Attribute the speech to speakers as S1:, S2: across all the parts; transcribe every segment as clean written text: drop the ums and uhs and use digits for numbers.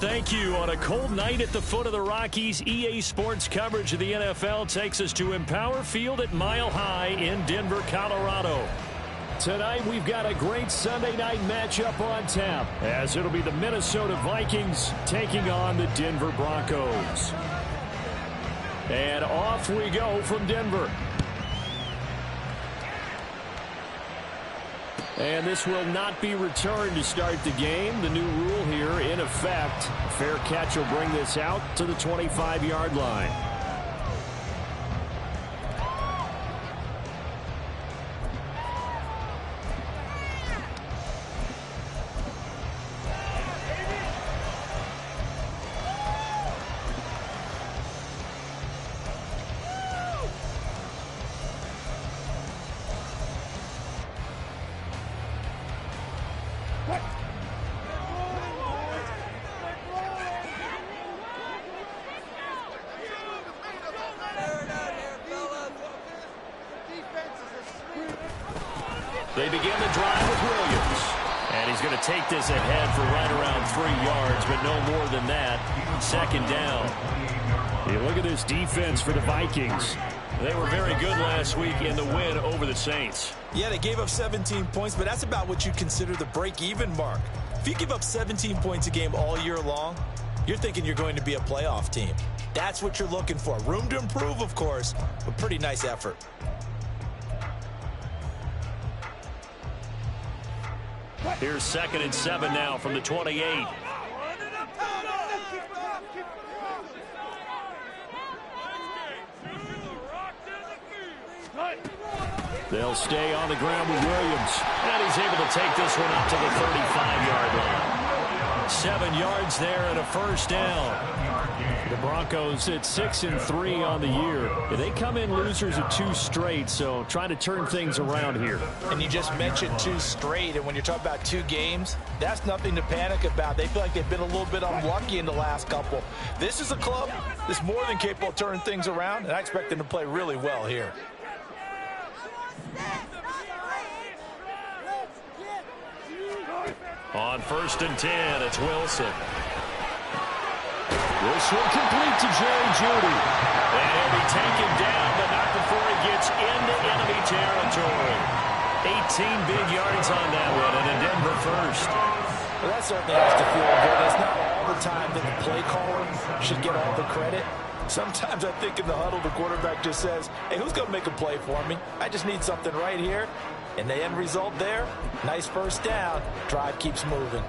S1: thank you. On a cold night at the foot of the Rockies, EA Sports coverage of the NFL takes us to Empower Field at Mile High in Denver, Colorado. Tonight, we've got a great Sunday night matchup on tap, as it'll be the Minnesota Vikings taking on the Denver Broncos. And off we go from Denver. And this will not be returned to start the game. The new rule here in effect. Fair catch will bring this out to the 25-yard line. They begin the drive with Williams. And he's going to take this ahead for right around 3 yards, but no more than that. Second down. You look at this defense for the Vikings. They were very good last week in the win over the Saints.
S2: Yeah, they gave up 17 points, but that's about what you consider the break-even mark. If you give up 17 points a game all year long, you're thinking you're going to be a playoff team. That's what you're looking for. Room to improve, of course, but pretty nice effort.
S1: Here's 2nd and 7 now from the 28. They'll stay on the ground with Williams. And he's able to take this one up to the 35-yard line. 7 yards there and a first down. The Broncos at 6-3 on the year. They come in losers of 2 straight, so trying to turn things around here.
S2: And you just mentioned 2 straight, and when you're talking about 2 games, that's nothing to panic about. They feel like they've been a little bit unlucky in the last couple. This is a club that's more than capable of turning things around, and I expect them to play really well here.
S1: On 1st and 10, it's Wilson. This one complete to Jerry Jeudy. And he'll be taken down, but not before he gets into enemy territory. 18 big yards on that one, and a Denver first.
S2: Well, that certainly has to feel good. It's not all the time that the play caller should get all the credit. Sometimes I think in the huddle, the quarterback just says, hey, who's going to make a play for me? I just need something right here. And the end result there, nice first down. Drive keeps moving.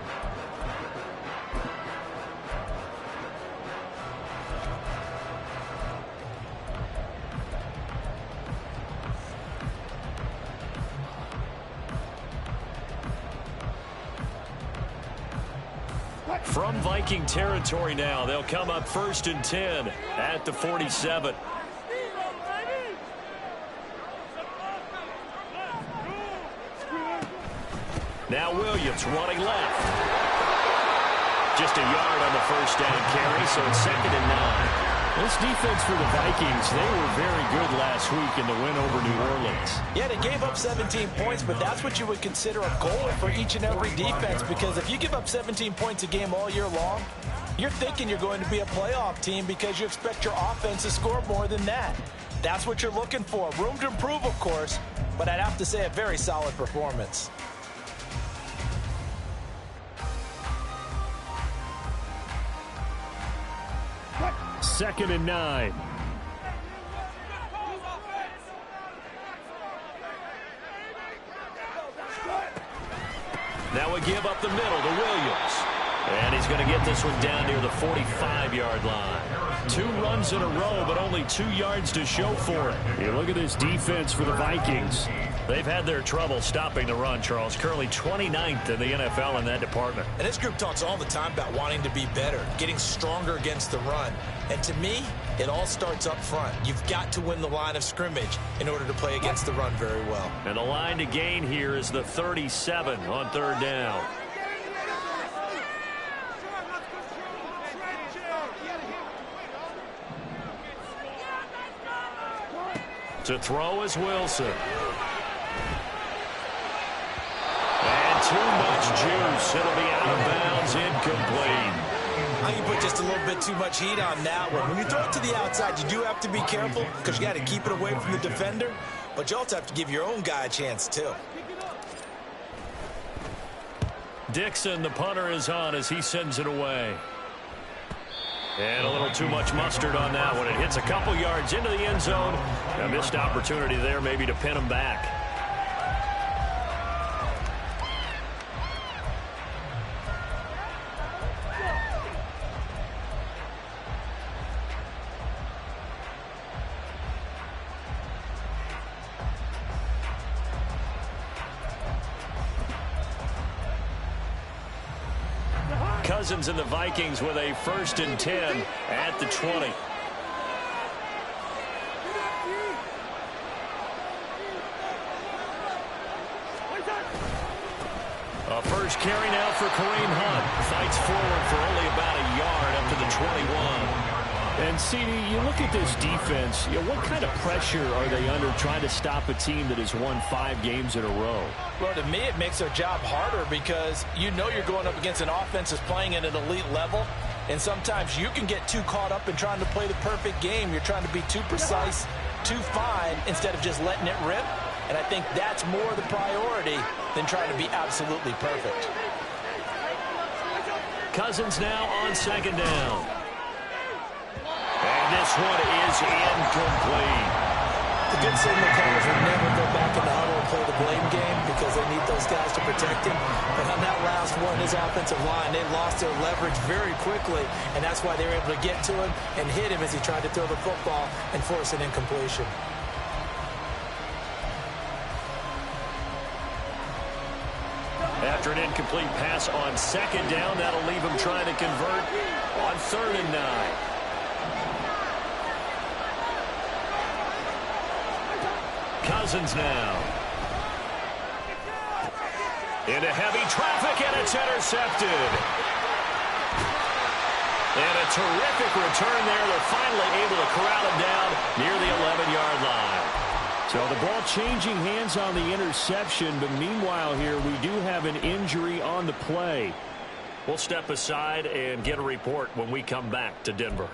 S1: From Viking territory now, they'll come up 1st and 10 at the 47. Now Williams running left. Just a yard on the first down carry, so it's 2nd and 9. This defense for the Vikings, they were very good last week in the win over New Orleans.
S2: Yeah, they gave up 17 points, but that's what you would consider a goal for each and every defense, because if you give up 17 points a game all year long, you're thinking you're going to be a playoff team because you expect your offense to score more than that. That's what you're looking for. Room to improve, of course, but I'd have to say a very solid performance.
S1: Second and 9. Now we give up the middle to Williams. And he's going to get this one down near the 45-yard line. 2 runs in a row, but only 2 yards to show for it. You look at this defense for the Vikings. They've had their trouble stopping the run, Charles. Currently 29th in the NFL in that department.
S2: And this group talks all the time about wanting to be better, getting stronger against the run. And to me, it all starts up front. You've got to win the line of scrimmage in order to play against the run very well.
S1: And the line to gain here is the 37 on 3rd down. To throw is Wilson. And too much juice. It'll be out of bounds, incomplete.
S2: I think you put just a little bit too much heat on that one. When you throw it to the outside, you do have to be careful because you got to keep it away from the defender, but you also have to give your own guy a chance too.
S1: Dixon, the punter, is on as he sends it away. And a little too much mustard on that one. It hits a couple yards into the end zone. A missed opportunity there maybe to pin him back. Cousins and the Vikings with a 1st and 10 at the 20. A first carry now for Kareem Hunt. Fights forward for only about a yard up to the 21. And, CD, you look at this defense, what kind of pressure are they under trying to stop a team that has won 5 games in a row?
S2: Well, to me, it makes their job harder because you know you're going up against an offense that's playing at an elite level, and sometimes you can get too caught up in trying to play the perfect game. You're trying to be too precise, too fine, instead of just letting it rip. And I think that's more the priority than trying to be absolutely perfect.
S1: Cousins now on 2nd down. And this one is incomplete.
S2: The good signal callers will never go back in the huddle and play the blame game because they need those guys to protect him. But on that last one, his offensive line, they lost their leverage very quickly, and that's why they were able to get to him and hit him as he tried to throw the football and force an incompletion.
S1: After an incomplete pass on 2nd down, that'll leave him trying to convert on 3rd and 9. Cousins now. Into heavy traffic, and it's intercepted. And a terrific return there. They're finally able to corral him down near the 11-yard line. So the ball changing hands on the interception, but meanwhile here we do have an injury on the play. We'll step aside and get a report when we come back to Denver.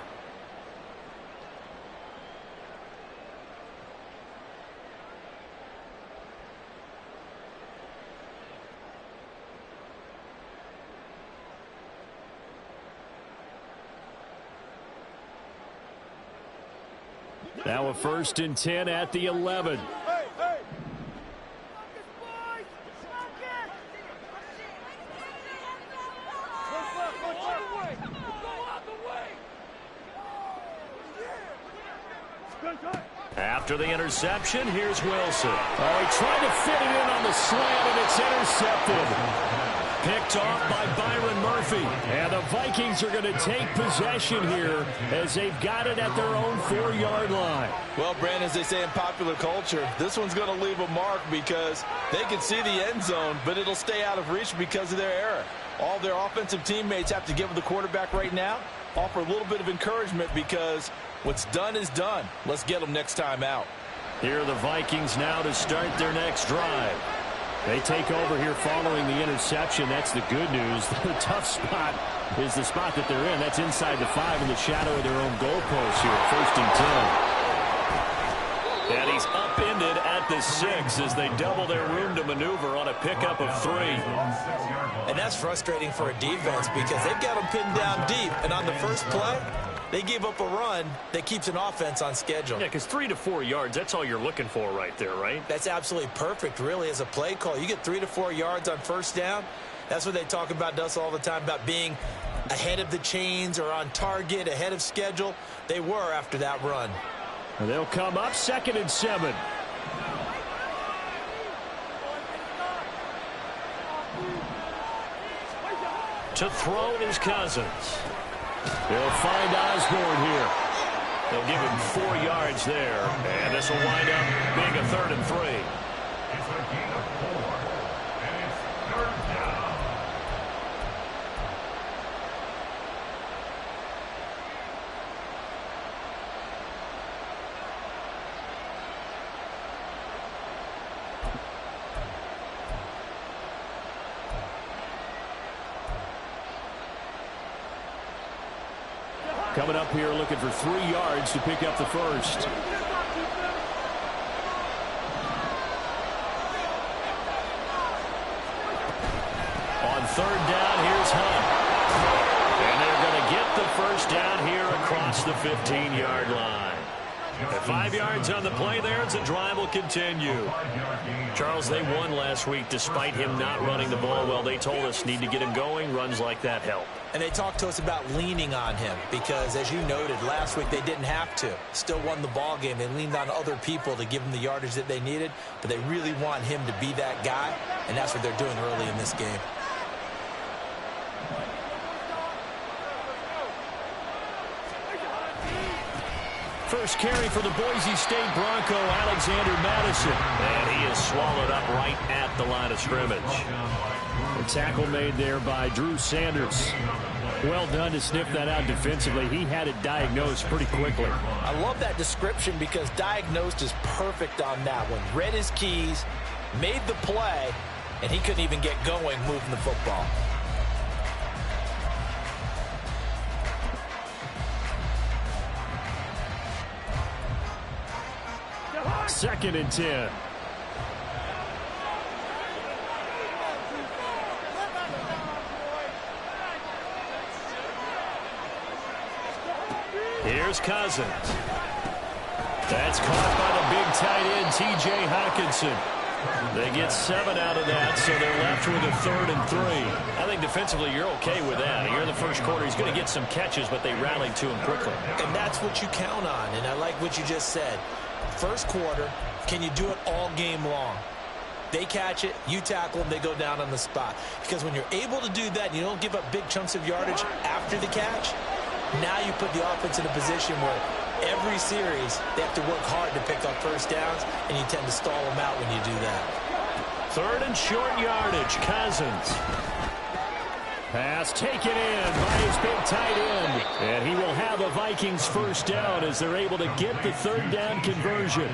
S1: Now a 1st and 10 at the 11. After the interception, here's Wilson. Oh, he tried to fit it in on the slant, and it's intercepted. Picked off by Byron Murphy. And the Vikings are going to take possession here as they've got it at their own 4-yard line.
S2: Well, Brandon, as they say in popular culture, this one's going to leave a mark because they can see the end zone, but it'll stay out of reach because of their error. All their offensive teammates have to give the quarterback right now, offer a little bit of encouragement because what's done is done. Let's get them next time out.
S1: Here are the Vikings now to start their next drive. They take over here following the interception. That's the good news. The tough spot is the spot that they're in. That's inside the 5 in the shadow of their own goalpost here. 1st and 10. And he's upended at the 6 as they double their room to maneuver on a pickup of 3.
S2: And that's frustrating for a defense because they've got them pinned down deep. And on the first play, they give up a run that keeps an offense on schedule.
S1: Yeah, because 3 to 4 yards, that's all you're looking for right there, right?
S2: That's absolutely perfect, really, as a play call. You get 3 to 4 yards on 1st down. That's what they talk about to us all the time, about being ahead of the chains or on target, ahead of schedule. They were after that run.
S1: And they'll come up 2nd and 7. To throw is Cousins. They'll find Osborne here. They'll give him 4 yards there. And this will wind up being a 3rd and 3.
S3: It's a gain of 4. And it's 3rd down.
S1: Coming up here looking for 3 yards to pick up the first. On third down, here's Hunt. And they're going to get the first down here across the 15-yard line. At 5 yards on the play there, the drive will continue. Charles, they won last week despite him not running the ball well. They told us need to get him going. Runs like that help.
S2: And they talked to us about leaning on him because, as you noted, last week they didn't have to. Still won the ball game. They leaned on other people to give them the yardage that they needed, but they really want him to be that guy, and that's what they're doing early in this game.
S1: First carry for the Boise State Bronco, Alexander Madison. And he is swallowed up right at the line of scrimmage. The tackle made there by Drew Sanders. Well done to sniff that out defensively. He had it diagnosed pretty quickly.
S2: I love that description because diagnosed is perfect on that one. Read his keys, made the play, and he couldn't even get going moving the football.
S1: Second and 10. Here's Cousins. That's caught by the big tight end, T.J. Hockenson. They get 7 out of that, so they're left with a 3rd and 3. I think defensively you're okay with that. Here in the first quarter, he's going to get some catches, but they rallied to him quickly.
S2: And that's what you count on, and I like what you just said. First quarter, can you do it all game long? They catch it, you tackle them, they go down on the spot. Because when you're able to do that and you don't give up big chunks of yardage after the catch, now you put the offense in a position where every series they have to work hard to pick up first downs, and you tend to stall them out when you do that.
S1: 3rd and short yardage, Cousins. Pass taken in by his big tight end. And he will have a Vikings first down as they're able to get the 3rd down conversion.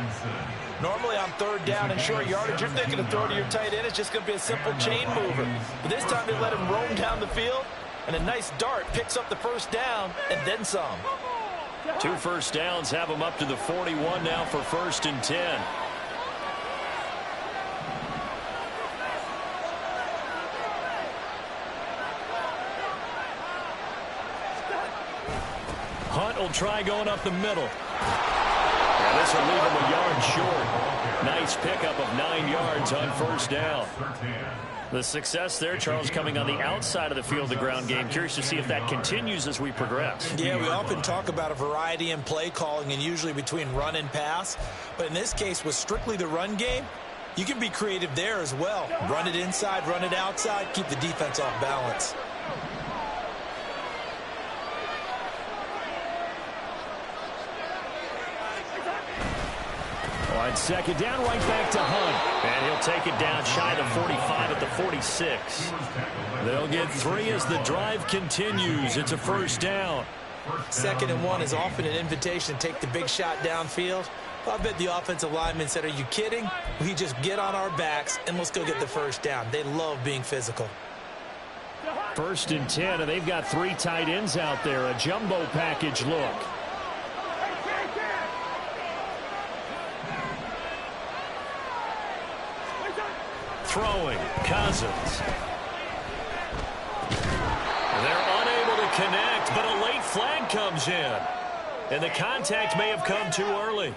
S2: Normally on 3rd down and short yardage, you're thinking of throwing to your tight end. It's just going to be a simple chain mover. But this time they let him roam down the field, and a nice dart picks up the first down and then some.
S1: 2 first downs have him up to the 41 now for 1st and 10. Hunt will try going up the middle. And this will leave him a yard short. Nice pickup of 9 yards on first down. The success there, Charles, coming on the outside of the field, the ground game. Curious to see if that continues as we progress.
S2: Yeah, we often talk about a variety in play calling and usually between run and pass. But in this case, with strictly the run game, you can be creative there as well. Run it inside, run it outside, keep the defense off balance.
S1: On second down, right back to Hunt. And he'll take it down shy of 45 at the 46. They'll get 3 as the drive continues. It's a first down.
S2: 2nd and 1 is often an invitation to take the big shot downfield. I bet the offensive lineman said, are you kidding? We just get on our backs and let's go get the first down. They love being physical.
S1: 1st and 10, and they've got 3 tight ends out there. A jumbo package look. Throwing, Cousins. They're unable to connect, but a late flag comes in. And the contact may have come too early.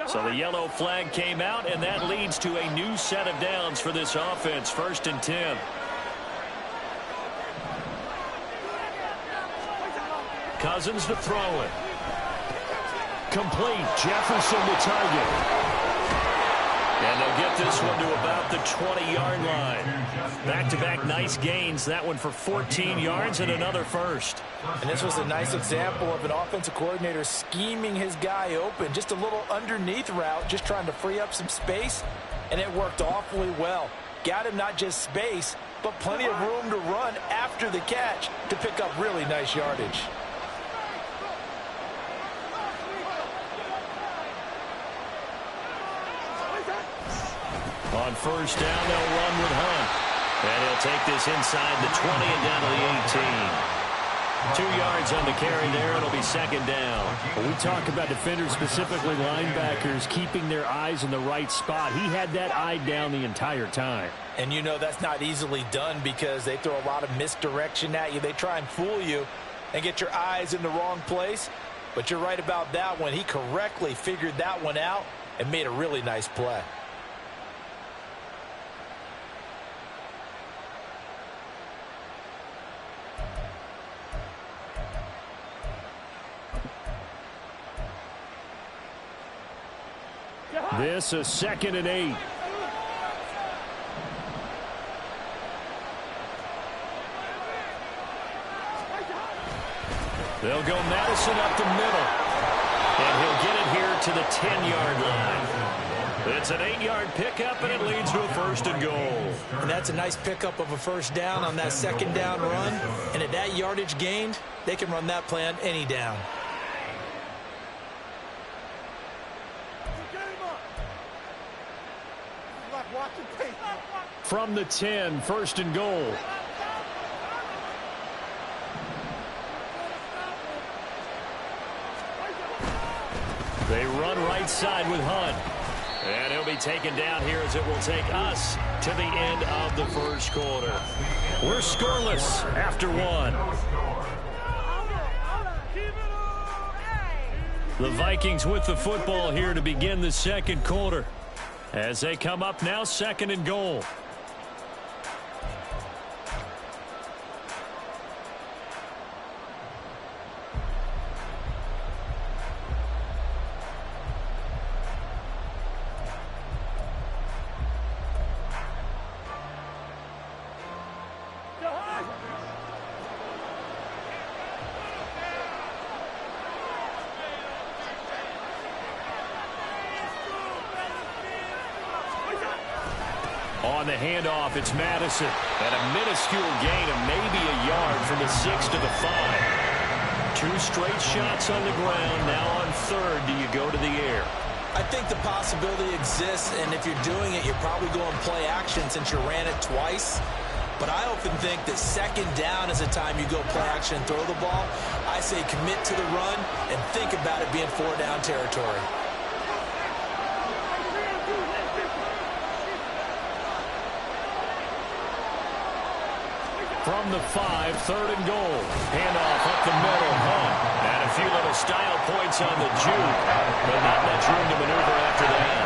S1: So the yellow flag came out, and that leads to a new set of downs for this offense. 1st and 10. Cousins to throw it. Complete. Jefferson to target. And they'll get this one to about the 20-yard line. Back-to-back nice gains. That one for 14 yards and another first.
S2: And this was a nice example of an offensive coordinator scheming his guy open. Just a little underneath route, just trying to free up some space, and it worked awfully well. Got him not just space, but plenty of room to run after the catch to pick up really nice yardage.
S1: On first down, they'll run with Hunt. And he'll take this inside the 20 and down to the 18. 2 yards on the carry there. It'll be second down.
S4: When we talk about defenders, specifically linebackers, keeping their eyes in the right spot, he had that eye down the entire time.
S2: And you know that's not easily done because they throw a lot of misdirection at you. They try and fool you and get your eyes in the wrong place. But you're right about that one. He correctly figured that one out and made a really nice play.
S4: This is 2nd and 8.
S1: They'll go Madison up the middle. And he'll get it here to the 10-yard line. It's an 8-yard pickup, and it leads to a 1st and goal.
S2: And that's a nice pickup of a first down on that second down run. And at that yardage gained, they can run that play on any down.
S4: From the 10, 1st and goal.
S1: They run right side with Hunt. And he'll be taken down here as it will take us to the end of the first quarter. We're scoreless after 1. The Vikings with the football here to begin the second quarter. As they come up now, 2nd and goal. On the handoff, it's Madison. And a minuscule gain of maybe a yard from the 6 to the 5. 2 straight shots on the ground. Now on 3rd, do you go to the air?
S2: I think the possibility exists, and if you're doing it, you're probably going play action since you ran it twice. But I often think that 2nd down is the time you go play action and throw the ball. I say commit to the run and think about it being 4-down territory.
S1: From the 5, 3rd and goal. Handoff up the middle. Hunt. And a few little style points on the juke. But not much room to maneuver after that.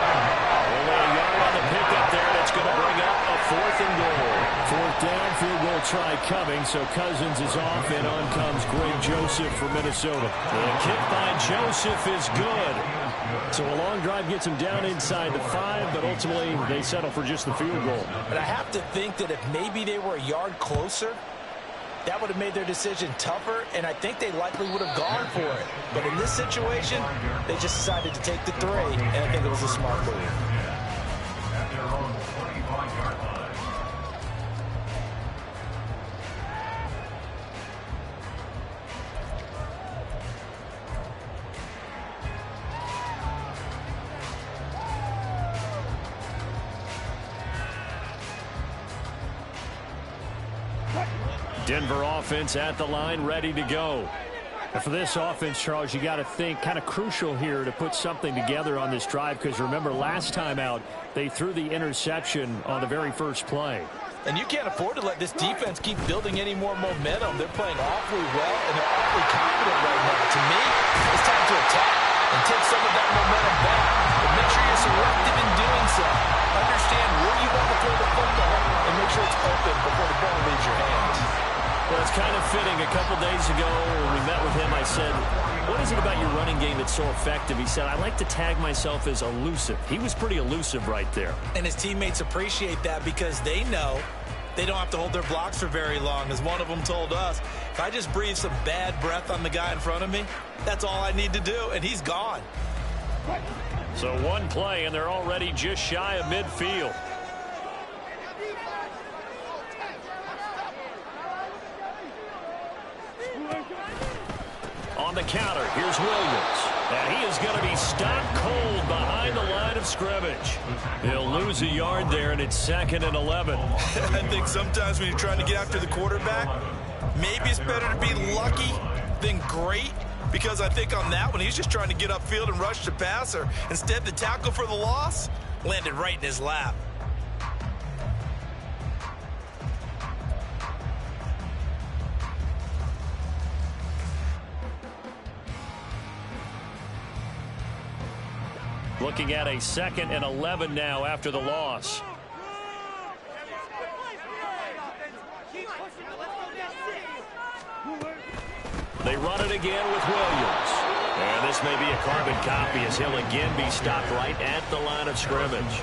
S1: Only a yard on the pickup there. That's going to bring up a 4th and goal.
S4: 4th down, field goal try coming. So Cousins is off, and on comes Greg Joseph from Minnesota.
S1: The kick by Joseph is good.
S4: So a long drive gets him down inside the 5, but ultimately they settle for just the field goal.
S2: But I have to think that if maybe they were a yard closer, that would have made their decision tougher, and I think they likely would have gone for it. But in this situation, they just decided to take the 3, and I think it was a smart move.
S3: At their own 25-yard line.
S1: Denver offense at the line, ready to go.
S4: And for this offense, Charles, you got to think kind of crucial here to put something together on this drive, because remember last time out they threw the interception on the very first play.
S2: And you can't afford to let this defense keep building any more momentum. They're playing awfully well, and they're awfully confident right now. To me, it's time to attack and take some of that momentum back. But make sure you're selective in doing so. Understand where you want to throw the football and make sure it's open before the ball leaves your hands.
S1: Well, it's kind of fitting. A couple days ago when we met with him, I said, what is it about your running game that's so effective? He said, I like to tag myself as elusive. He was pretty elusive right there.
S2: And his teammates appreciate that because they know they don't have to hold their blocks for very long. As one of them told us, if I just breathe some bad breath on the guy in front of me, that's all I need to do, and he's gone.
S1: So one play, and they're already just shy of midfield. counter. Here's Williams. And he is going to be stopped cold behind the line of scrimmage. He'll lose a yard there, and it's 2nd and 11.
S2: I think sometimes when you're trying to get after the quarterback, maybe it's better to be lucky than great. Because I think on that one, he's just trying to get upfield and rush the passer. Instead, the tackle for the loss landed right in his lap.
S1: Looking at a 2nd and 11 now after the loss. They run it again with Williams. And this may be a carbon copy as he'll again be stopped right at the line of scrimmage.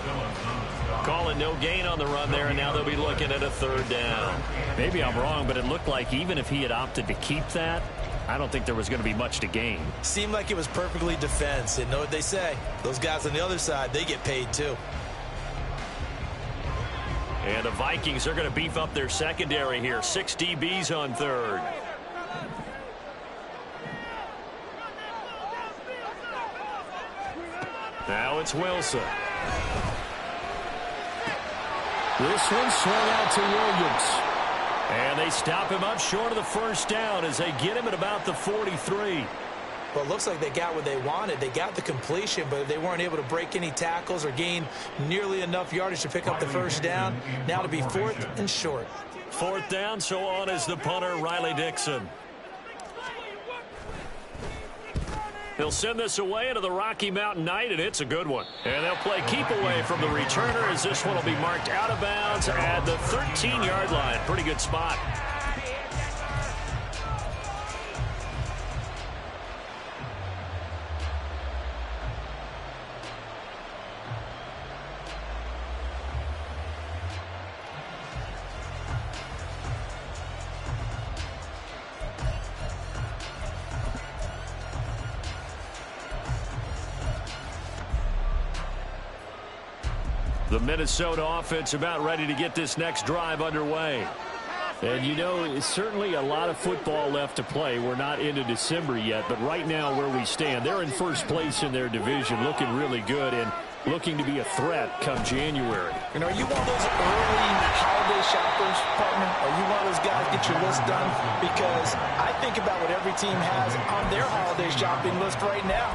S1: Calling no gain on the run there, and now they'll be looking at a 3rd down.
S4: Maybe I'm wrong, but it looked like even if he had opted to keep that, I don't think there was going to be much to gain.
S2: Seemed like it was perfectly defense. And know what they say? Those guys on the other side, they get paid too.
S1: And the Vikings are going to beef up their secondary here. 6 DBs on 3rd. Now it's Wilson.
S4: This one swung out to Williams.
S1: And they stop him up short of the 1st down as they get him at about the 43.
S2: Well, it looks like they got what they wanted. They got the completion, but they weren't able to break any tackles or gain nearly enough yardage to pick up the 1st down. Now to be 4th and short.
S1: 4th down, so on is the punter, Riley Dixon. They'll send this away into the Rocky Mountain Night, and it's a good one. And they'll play keep away from the returner as this one will be marked out of bounds at the 13-yard line. Pretty good spot. The Minnesota offense about ready to get this next drive underway.
S4: And, you know, it's certainly a lot of football left to play. We're not into December yet, but right now where we stand, they're in 1st place in their division, looking really good and looking to be a threat come January.
S2: And are you one of those early holiday shoppers, partner? Are you one of those guys get your list done? Because I think about what every team has on their holiday shopping list right now.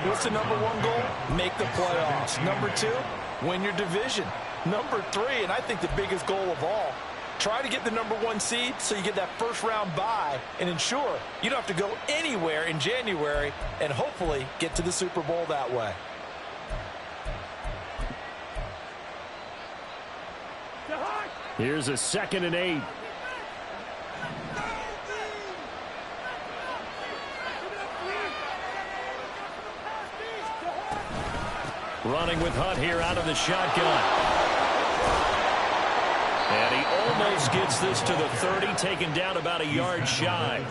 S2: What's the #1 goal? Make the playoffs. #2, win your division. #3, and I think the biggest goal of all, try to get the #1 seed so you get that 1st round bye and ensure you don't have to go anywhere in January and hopefully get to the Super Bowl that way.
S4: Here's a 2nd and 8.
S1: Running with Hunt here out of the shotgun. And he almost gets this to the 30, taken down about a yard shy.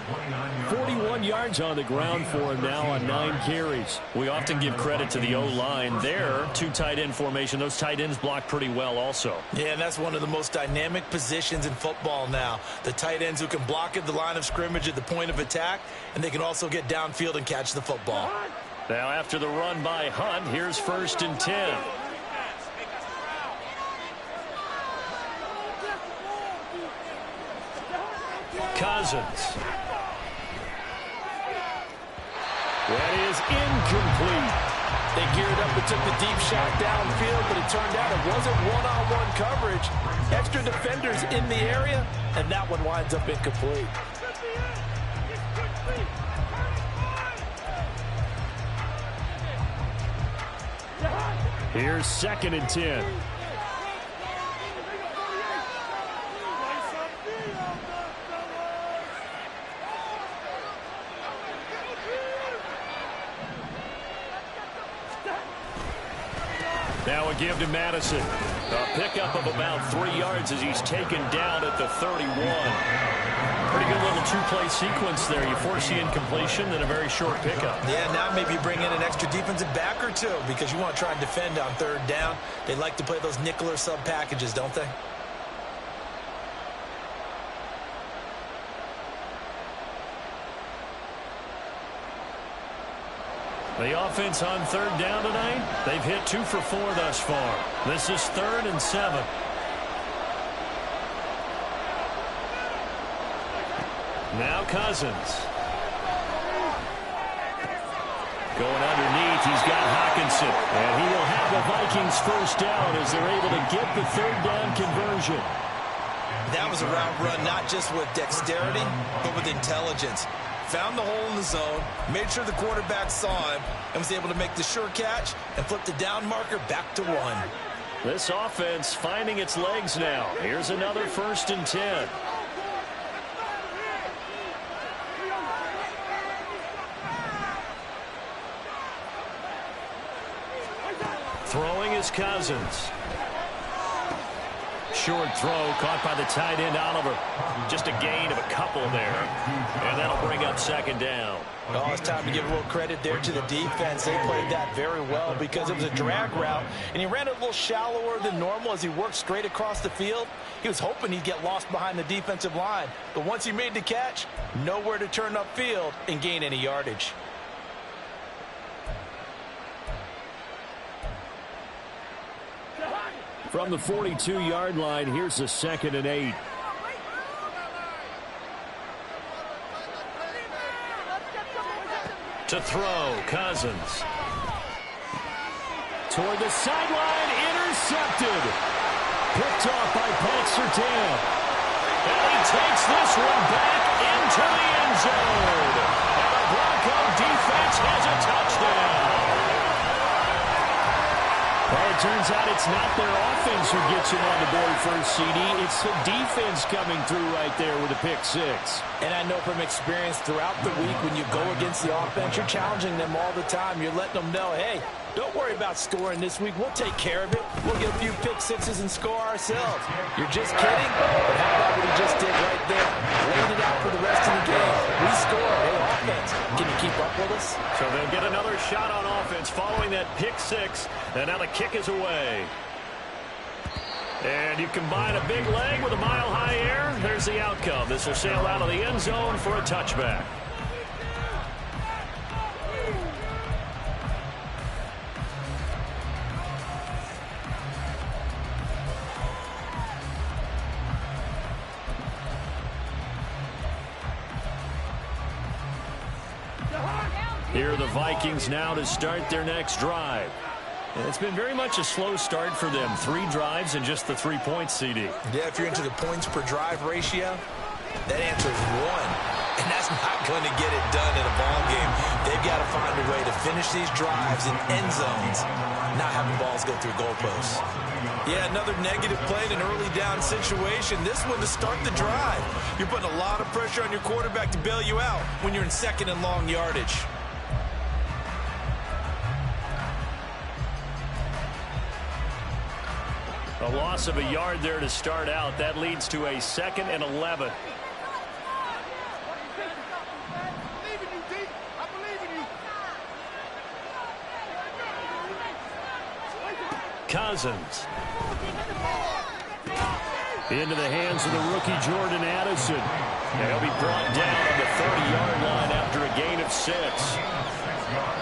S4: 41 yards on the ground for him now on 9 carries.
S1: We often give credit to the O-line there. 2 tight end formation. Those tight ends block pretty well also.
S2: Yeah, and that's one of the most dynamic positions in football now. The tight ends who can block at the line of scrimmage at the point of attack, and they can also get downfield and catch the football.
S1: Now after the run by Hunt, here's 1st and 10. Cousins. That is incomplete.
S2: They geared up and took the deep shot downfield, but it turned out it wasn't one-on-one coverage. Extra defenders in the area, and that one winds up incomplete.
S4: Here's 2nd and 10.
S1: Now a give to Madison. A pickup of about 3 yards as he's taken down at the 31. Pretty good little 2-play sequence there. You force the incompletion, then a very short pickup.
S2: Yeah, now maybe bring in an extra defensive back or 2 because you want to try and defend on 3rd down. They like to play those nickel or sub packages, don't they?
S1: The offense on third down tonight, they've hit 2 for 4 thus far. This is 3rd and 7. Now Cousins. Going underneath, he's got Hockenson. And he will have the Vikings first down as they're able to get the third down conversion.
S2: That was a route run not just with dexterity, but with intelligence. Found the hole in the zone, made sure the quarterback saw him, and was able to make the sure catch and flip the down marker back to 1.
S1: This offense finding its legs now. Here's another 1st and 10. Throwing is Cousins. Short throw caught by the tight end Oliver. Just a gain of a couple there. And that'll bring up 2nd down.
S2: Oh, it's time to give a little credit there to the defense. They played that very well because it was a drag route, and he ran it a little shallower than normal as he worked straight across the field. He was hoping he'd get lost behind the defensive line. But once he made the catch, nowhere to turn upfield and gain any yardage.
S1: From the 42-yard line, here's the 2nd and 8. To throw, Cousins. Toward the sideline, intercepted. Picked off by Pat Surtain. And he takes this one back into the end zone. And the Bronco defense has a touchdown. Well, it turns out it's not their offense who gets him on the board first, CD. It's the defense coming through right there with a pick 6.
S2: And I know from experience throughout the week when you go against the offense, you're challenging them all the time. You're letting them know, hey, don't worry about scoring this week. We'll take care of it. We'll get a few pick 6s and score ourselves. You're just kidding? But how about what he just did right there? Laid it out for the rest of the game. We scored. Hey, offense, can you keep up with us?
S1: So they'll get another shot on offense following that pick 6. And now the kick is away. And you combine a big leg with a mile-high air. There's the outcome. This will sail out of the end zone for a touchback. Here are the Vikings now to start their next drive. And it's been very much a slow start for them. 3 drives and just the 3 points, CD.
S2: Yeah, if you're into the points per drive ratio, that answer is 1. And that's not going to get it done in a ball game. They've got to find a way to finish these drives in end zones, not having balls go through goalposts. Yeah, another negative play in an early down situation. This one to start the drive. You're putting a lot of pressure on your quarterback to bail you out when you're in 2nd and long yardage.
S1: A loss of a yard there to start out. That leads to a 2nd and 11. Cousins. Into the hands of the rookie Jordan Addison. And he'll be brought down on the 30-yard line after a gain of 6.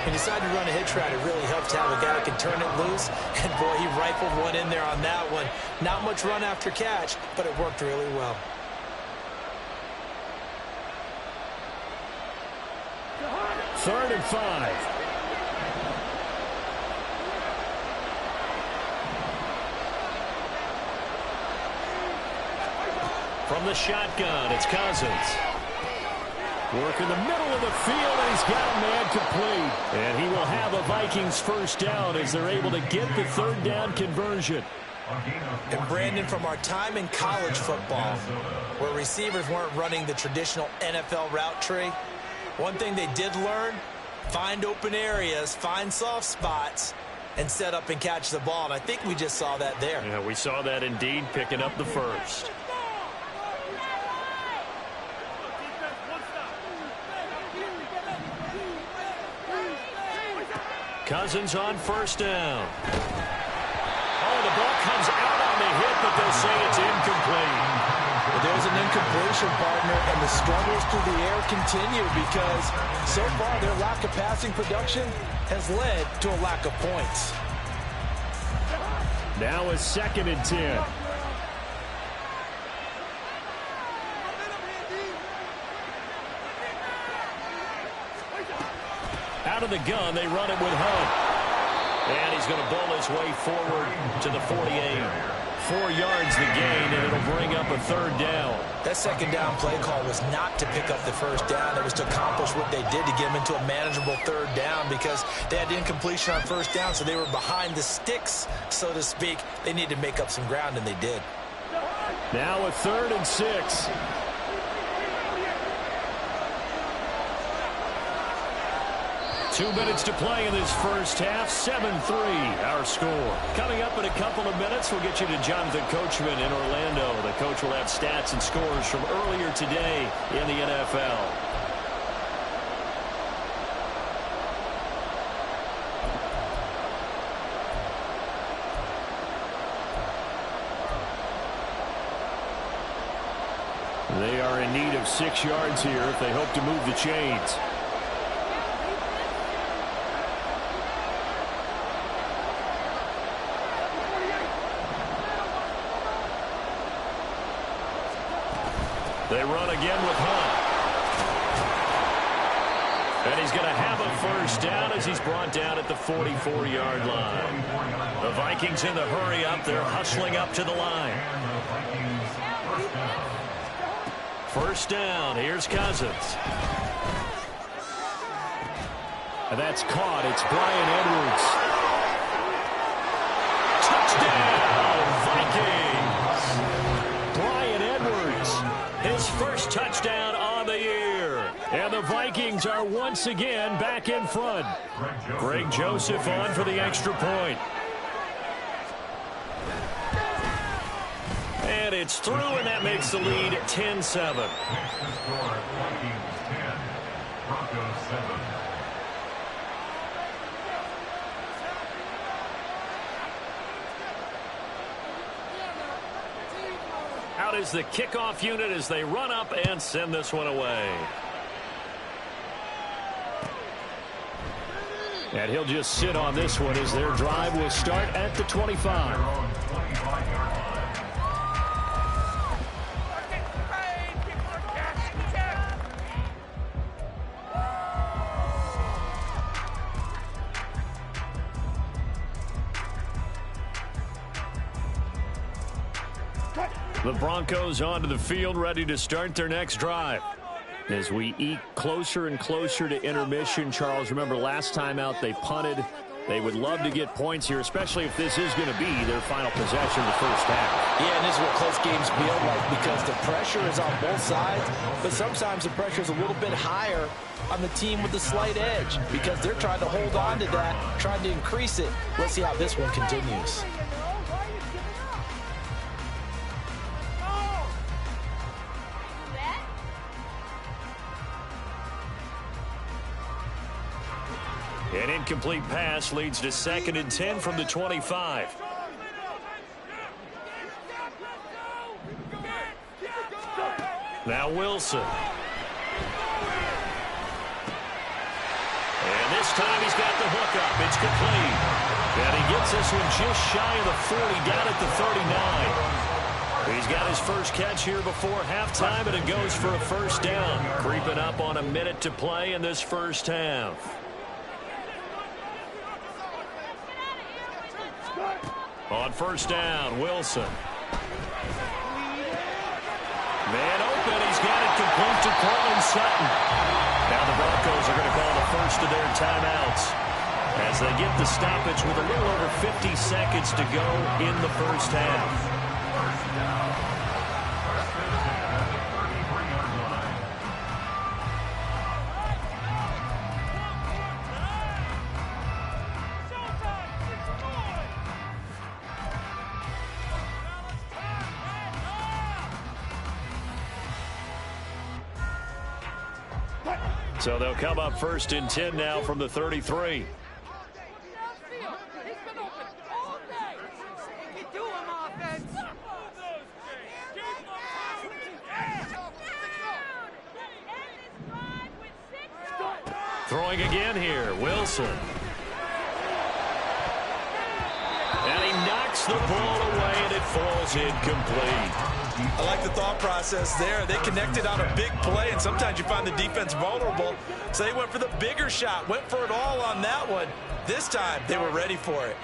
S2: He decided to run a hitch route. It really helped to have a guy that can turn it loose. And, boy, he rifled one in there on that one. Not much run after catch, but it worked really well.
S1: Third and 5. From the shotgun, it's Cousins. Work in the middle of the field, and he's got a man complete. And he will have a Vikings first down as they're able to get the third down conversion.
S2: And, Brandon, from our time in college football, where receivers weren't running the traditional NFL route tree, one thing they did learn, find open areas, find soft spots, and set up and catch the ball. And I think we just saw that there.
S1: Yeah, we saw that indeed, picking up the first. Cousins on first down. Oh, the ball comes out on the hit, but they'll say it's incomplete.
S2: Well, was an incompletion, partner, and the struggles through the air continue because so far their lack of passing production has led to a lack of points.
S4: Now a 2nd and 10. Out of the gun, they run it with Hunt. And he's going to bowl his way forward to the 48. 4 yards the gain, and it'll bring up a 3rd down.
S2: That 2nd down play call was not to pick up the 1st down. It was to accomplish what they did to get them into a manageable 3rd down because they had incompletion on 1st down, so they were behind the sticks, so to speak. They needed to make up some ground, and they did.
S4: Now a 3rd and 6. Two minutes to play in this first half. 7-3 our score. Coming up in a couple of minutes, we'll get you to Jonathan Coachman in Orlando. The coach will have stats and scores from earlier today in the NFL. They are in need of 6 yards here if they hope to move the chains. They run again with Hunt. And he's going to have a 1st down as he's brought down at the 44-yard line. The Vikings in the hurry up. They're hustling up to the line. 1st down. Here's Cousins. And that's caught. It's Bryan Edwards. Touchdown, Vikings! Bryan Edwards, his first touchdown on the year. And the Vikings are once again back in front. Greg Joseph on for the extra point. And it's through, and that makes the lead 10-7. Out is the kickoff unit as they run up and send this one away. And he'll just sit on this one as their drive will start at the 25. The Broncos onto the field, ready to start their next drive. As we eke closer and closer to intermission, Charles, remember last time out they punted. They would love to get points here, especially if this is going to be their final possession of the first half.
S2: Yeah, and this is what close games feel like because the pressure is on both sides, but sometimes the pressure is a little bit higher on the team with the slight edge because they're trying to hold on to that, trying to increase it. Let's see how this one continues.
S1: An incomplete pass leads to 2nd and 10 from the 25. Now Wilson. And this time he's got the hook up. It's complete. And he gets this one just shy of the 40, down at the 39. He's got his first catch here before halftime, and it goes for a 1st down. Creeping up on a minute to play in this first half. On 1st down, Wilson. Man open, he's got it complete to Courtland Sutton. Now the Broncos are going to call the first of their timeouts as they get the stoppage with a little over 50 seconds to go in the first half. So they'll come up 1st and 10 now from the 33. throwing again here. Wilson. And he knocks the ball away, and it falls incomplete.
S2: I like the thought process there. They connected on a big play, and sometimes you find the defense vulnerable. So they went for the bigger shot, went for it all on that one. This time, they were ready for it.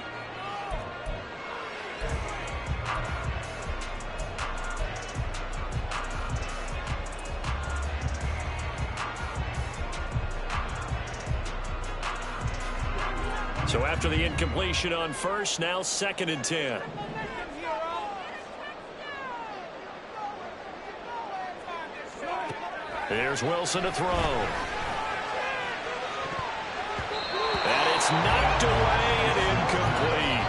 S1: So after the incompletion on first, now 2nd and 10. Here's Wilson to throw. And it's knocked away and incomplete.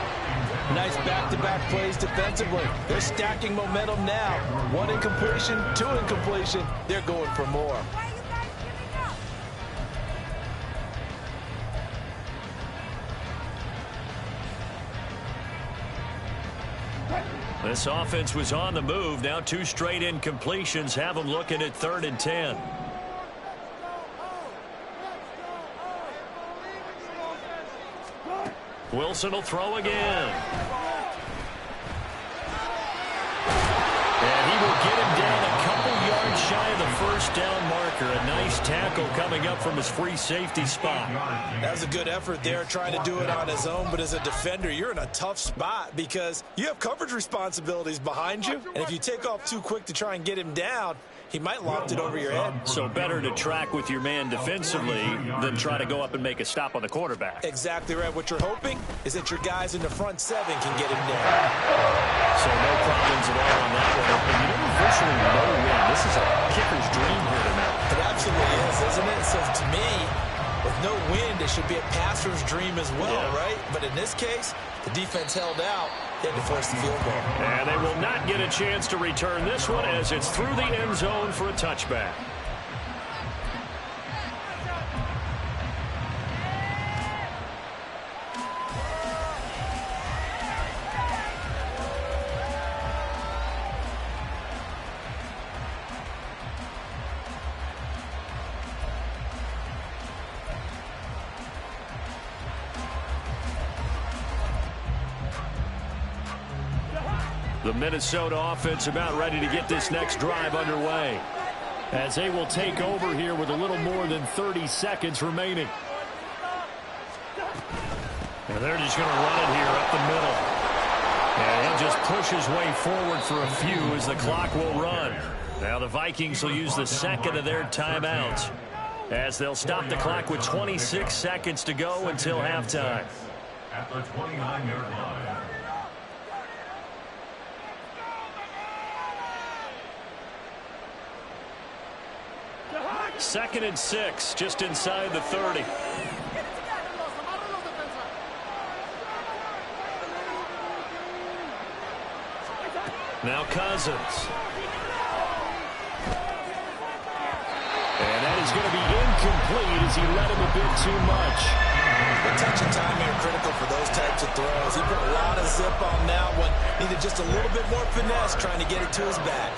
S2: Nice back-to-back plays defensively. They're stacking momentum now. 1 incompletion, 2 incompletion. They're going for more.
S1: This offense was on the move. Now 2 straight incompletions have them looking at 3rd and 10. Wilson will throw again. And he will get him down a couple yards shy of the first down marker. A nice tackle coming up from his free safety spot.
S2: That was a good effort there, trying to do it on his own. But as a defender, you're in a tough spot because you have coverage responsibilities behind you. And if you take off too quick to try and get him down, he might loft it over your head.
S1: So better to track with your man defensively than try to go up and make a stop on the quarterback.
S2: Exactly right. What you're hoping is that your guys in the front 7 can get him down.
S1: So no problems at all on that one. And you know, virtually no win. This is a kicker's dream here tonight.
S2: It absolutely is, isn't it? So to me, with no wind, it should be a passer's dream as well, right? But in this case, the defense held out. They had to force the field goal.
S1: And they will not get a chance to return this one as it's through the end zone for a touchback. The Minnesota offense about ready to get this next drive underway as they will take over here with a little more than 30 seconds remaining. And they're just going to run it here up the middle. And he'll just push his way forward for a few as the clock will run. Now the Vikings will use the 2nd of their timeouts as they'll stop the clock with 26 seconds to go until halftime.
S3: At the 29-yard line.
S1: 2nd and 6, just inside the 30. Now Cousins. And that is going to be incomplete as he led him a bit too much.
S2: The touch and timing are critical for those types of throws. He put a lot of zip on that one. Needed just a little bit more finesse trying to get it to his back.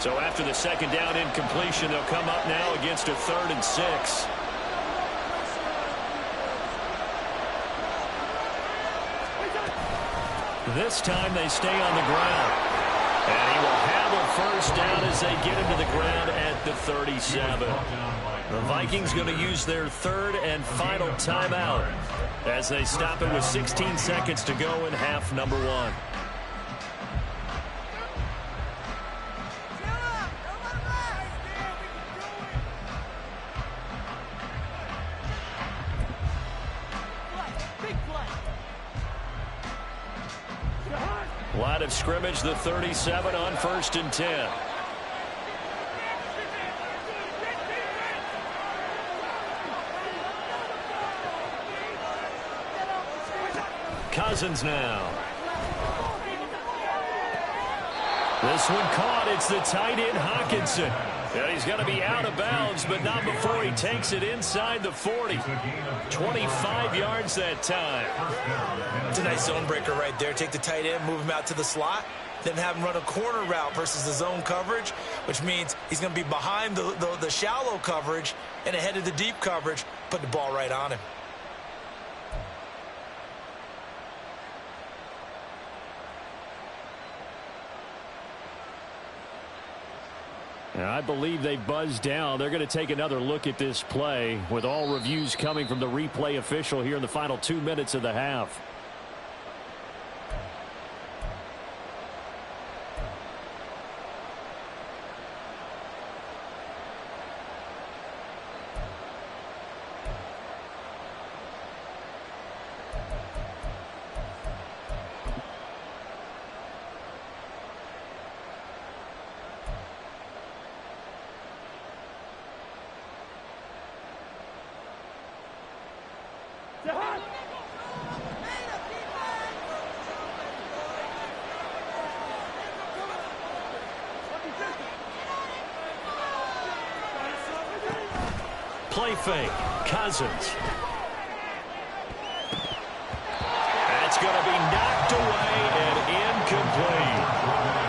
S1: So after the 2nd down incompletion, they'll come up now against a 3rd and 6. This time they stay on the ground. And he will have a first down as they get him to the ground at the 37. The Vikings going to use their 3rd and final timeout as they stop it with 16 seconds to go in half number 1. Line of scrimmage, the 37 on 1st and 10. Cousins now. This one caught. It's the tight end Hockenson. Yeah, he's going to be out of bounds, but not before he takes it inside the 40. 25 yards that time.
S2: It's a nice zone breaker right there. Take the tight end, move him out to the slot, then have him run a corner route versus the zone coverage, which means he's going to be behind the shallow coverage and ahead of the deep coverage. put the ball right on him.
S4: And I believe they buzzed down. They're going to take another look at this play with all reviews coming from the replay official here in the final 2 minutes of the half.
S1: Play fake. Cousins. That's going to be knocked away and incomplete.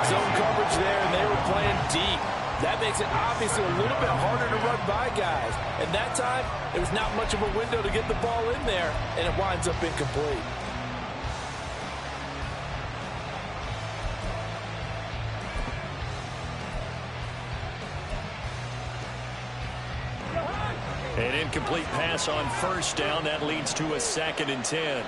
S2: Zone coverage there, and they were playing deep. That makes it obviously a little bit harder to run by guys. And that time, there was not much of a window to get the ball in there, and it winds up incomplete.
S1: An incomplete pass on first down. That leads to a 2nd and 10.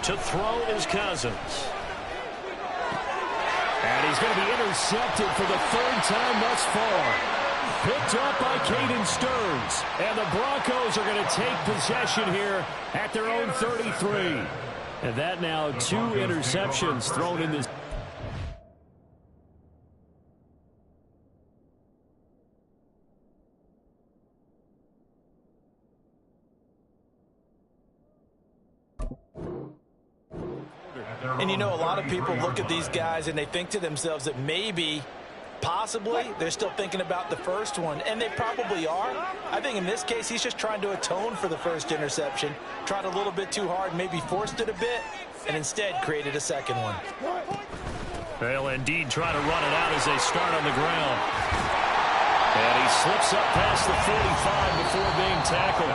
S1: To throw is Cousins. And he's going to be intercepted for the 3rd time thus far. Picked up by Caden Stearns. And the Broncos are going to take possession here at their own 33. And that now 2 interceptions thrown in this.
S2: And you know, a lot of people look at these guys and they think to themselves that maybe, possibly, they're still thinking about the first one. And they probably are. I think in this case, he's just trying to atone for the first interception. Tried a little bit too hard, maybe forced it a bit, and instead created a second one.
S1: They'll indeed try to run it out as they start on the ground. And he slips up past the 45 before being tackled.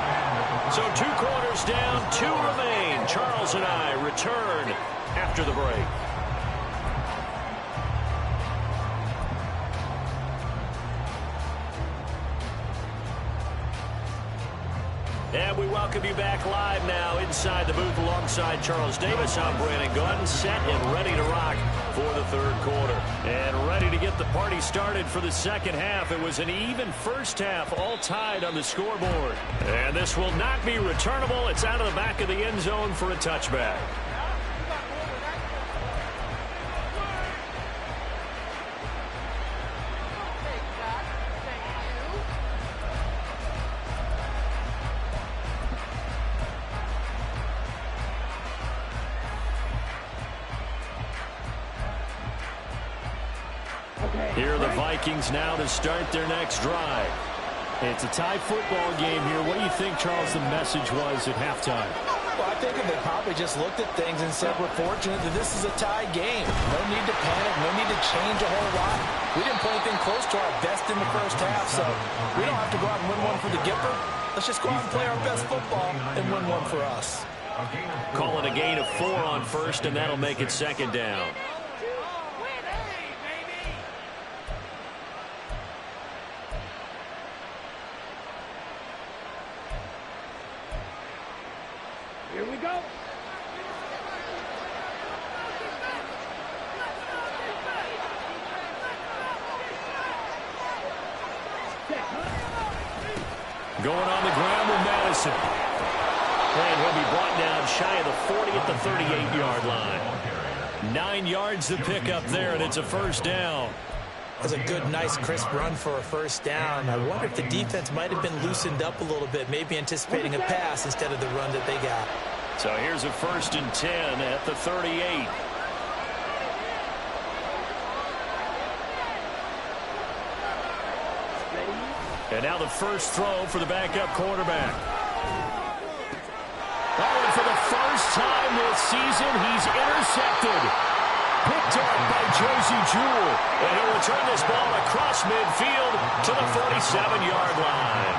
S1: So 2 quarters down, 2 remain. Charles and I return after the break. And we welcome you back live now inside the booth alongside Charles Davis. I'm Brandon Gunn, set and ready to rock for the 3rd quarter. And ready to get the party started for the 2nd half. It was an even first half, all tied on the scoreboard. And this will not be returnable. It's out of the back of the end zone for a touchback. Here are the Vikings now to start their next drive. It's a tie football game here. What do you think, Charles, the message was at halftime?
S2: Well, I think they probably just looked at things and said, we're fortunate that this is a tie game. No need to panic. No need to change a whole lot. We didn't play anything close to our best in the first half, so we don't have to go out and win one for the Gipper. Let's just go out and play our best football and win one for us.
S1: Calling a gain of 4 on first, and that'll make it 2nd down.
S5: Here we go.
S1: Going on the ground with Madison. And he'll be brought down shy of the 40 at the 38-yard line. 9 yards to pick up there, and it's a 1st down.
S2: That was a good, nice, crisp run for a 1st down. I wonder if the defense might have been loosened up a little bit, maybe anticipating a pass instead of the run that they got.
S1: So here's a 1st and 10 at the 38. And now the first throw for the backup quarterback. Oh, and for the first time this season, he's intercepted. Picked up by Josey Jewell. And he'll return this ball across midfield to the 47-yard line.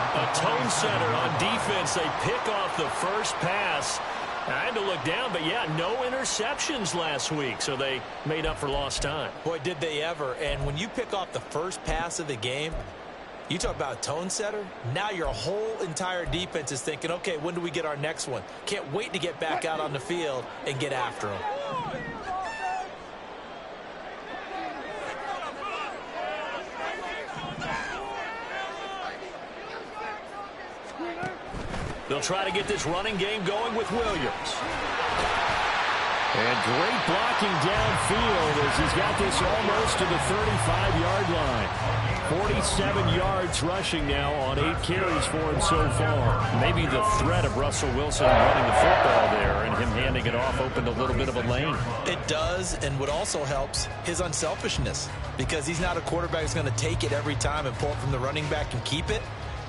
S1: A tone setter on defense. They pick off the first pass. I had to look down, but yeah, no interceptions last week, so they made up for lost time.
S2: Boy, did they ever. And when you pick off the first pass of the game, you talk about a tone setter. Now your whole entire defense is thinking, okay, when do we get our next one? Can't wait to get back out on the field and get after them.
S1: They'll try to get this running game going with Williams. And great blocking downfield as he's got this almost to the 35-yard line. 47 yards rushing now on 8 carries for him so far. Maybe the threat of Russell Wilson running the football there and him handing it off opened a little bit of a lane.
S2: It does, and what also helps, his unselfishness. Because he's not a quarterback who's going to take it every time and pull it from the running back and keep it.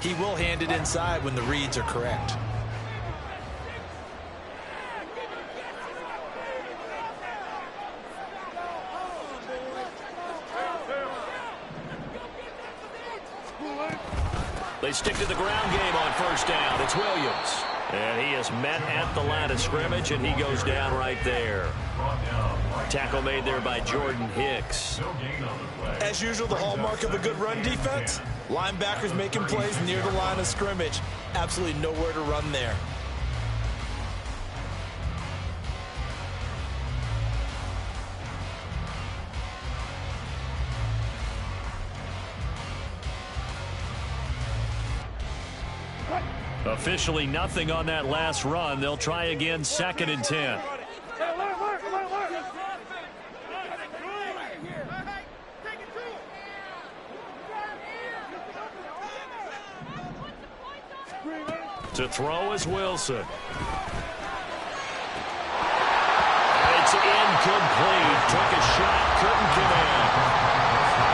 S2: He will hand it inside when the reads are correct.
S1: They stick to the ground game on first down. It's Williams. And he is met at the line of scrimmage, and he goes down right there. Tackle made there by Jordan Hicks.
S2: As usual, the hallmark of a good run defense, linebackers making plays near the line of scrimmage. Absolutely nowhere to run there.
S1: Officially nothing on that last run. They'll try again, 2nd and 10. To throw is Wilson. It's incomplete. Took a shot, couldn't connect.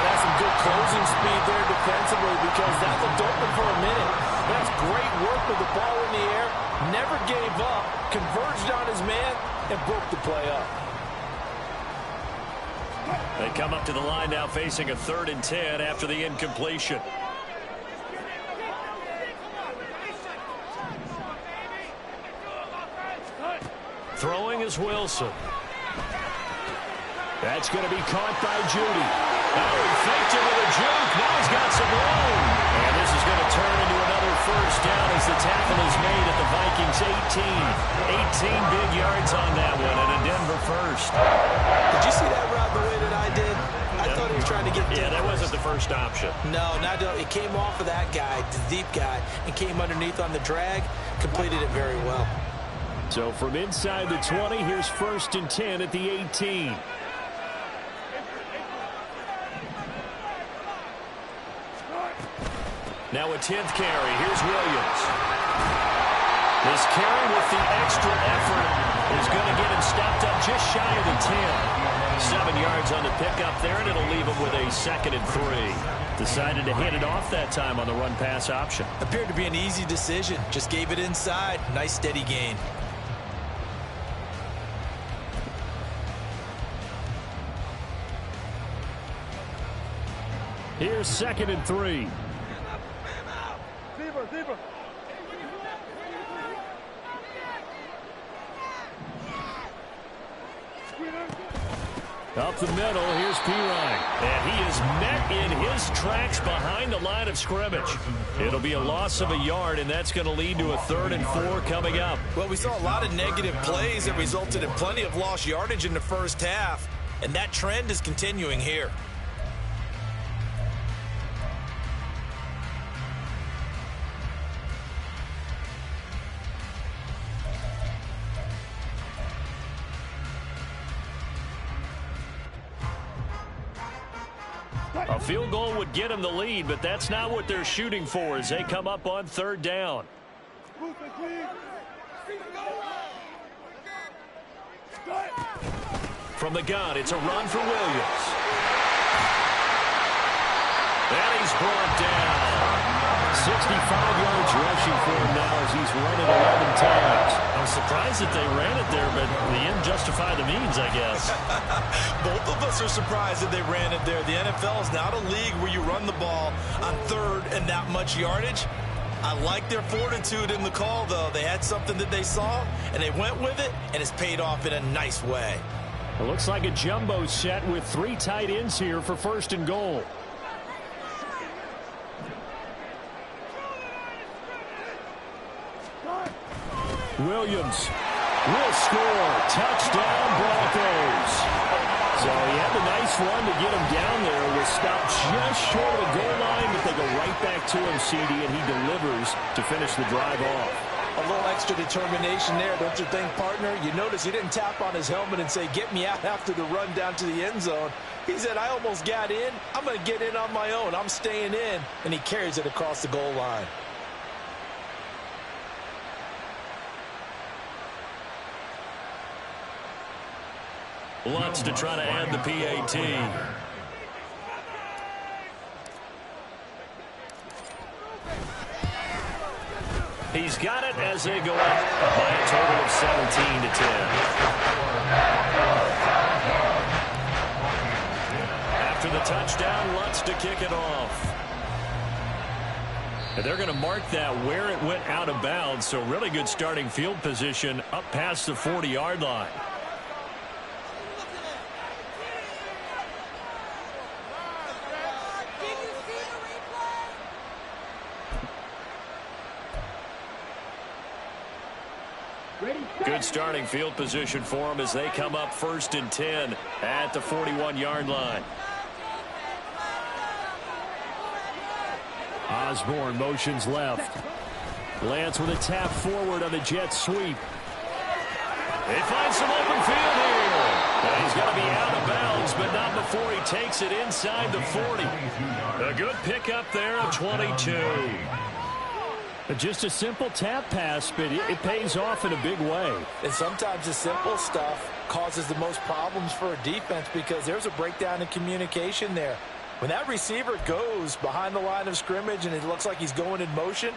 S2: That's some good closing speed there defensively because that looked open for a minute. That's great work with the ball in the air. Never gave up. Converged on his man and broke the play up.
S1: They come up to the line now facing a 3rd and 10 after the incompletion. Throwing is Wilson. That's going to be caught by Judy. Oh, he faked it with a juke. Now he's got some room. And this is going to turn into another first down as the tackle is made at the Vikings 18. 18 big yards on that one and a Denver first.
S2: Did you see that route the way that I did? I thought he was trying to get
S1: Yeah, that wasn't the first option.
S2: No, not it came off of that guy, the deep guy, and came underneath on the drag. Completed it very well.
S1: So from inside the 20, here's 1st and 10 at the 18. Now a 10th carry. Here's Williams. This carry with the extra effort is going to get him stopped up just shy of the 10. 7 yards on the pickup there, and it'll leave him with a 2nd and 3. Decided to hand it off that time on the run-pass option.
S2: Appeared to be an easy decision. Just gave it inside. Nice steady gain.
S1: Here's 2nd and 3. Up the middle, here's Pirine. And he is met in his tracks behind the line of scrimmage. It'll be a loss of a yard, and that's going to lead to a 3rd and 4 coming up.
S2: Well, we saw a lot of negative plays that resulted in plenty of lost yardage in the first half, and that trend is continuing here.
S1: A field goal would get them the lead, but that's not what they're shooting for as they come up on 3rd down. From the gun, it's a run for Williams. And he's brought down.
S4: 65 yards rushing for him now as he's run it 11 times.
S1: I'm surprised that they ran it there, but the end justified the means, I guess.
S2: Both of us are surprised that they ran it there. The NFL is not a league where you run the ball on third and that much yardage. I like their fortitude in the call, though. They had something that they saw, and they went with it, and it's paid off in a nice way.
S4: It looks like a jumbo set with 3 tight ends here for 1st and goal. Williams will score. Touchdown, Broncos. So he had the nice run to get him down there. Was stopped just short of the goal line, but they go right back to him, CD, and he delivers to finish the drive off.
S2: A little extra determination there, don't you think, partner? You notice he didn't tap on his helmet and say, get me out after the run down to the end zone. He said, I almost got in. I'm going to get in on my own. I'm staying in. And he carries it across the goal line.
S1: Lutz to try to add the PAT. He's got it as they go up by a total of 17-10. After the touchdown, Lutz to kick it off. And they're going to mark that where it went out of bounds, so really good starting field position up past the 40-yard line. Good starting field position for them as they come up 1st and 10 at the 41-yard line.
S4: Osborne motions left. Lance with a tap forward on the jet sweep.
S1: They find some open field here. And he's going to be out of bounds, but not before he takes it inside the 40. A good pickup there of 22.
S4: Just a simple tap pass, but it pays off in a big way.
S2: And sometimes the simple stuff causes the most problems for a defense because there's a breakdown in communication there. When that receiver goes behind the line of scrimmage and it looks like he's going in motion,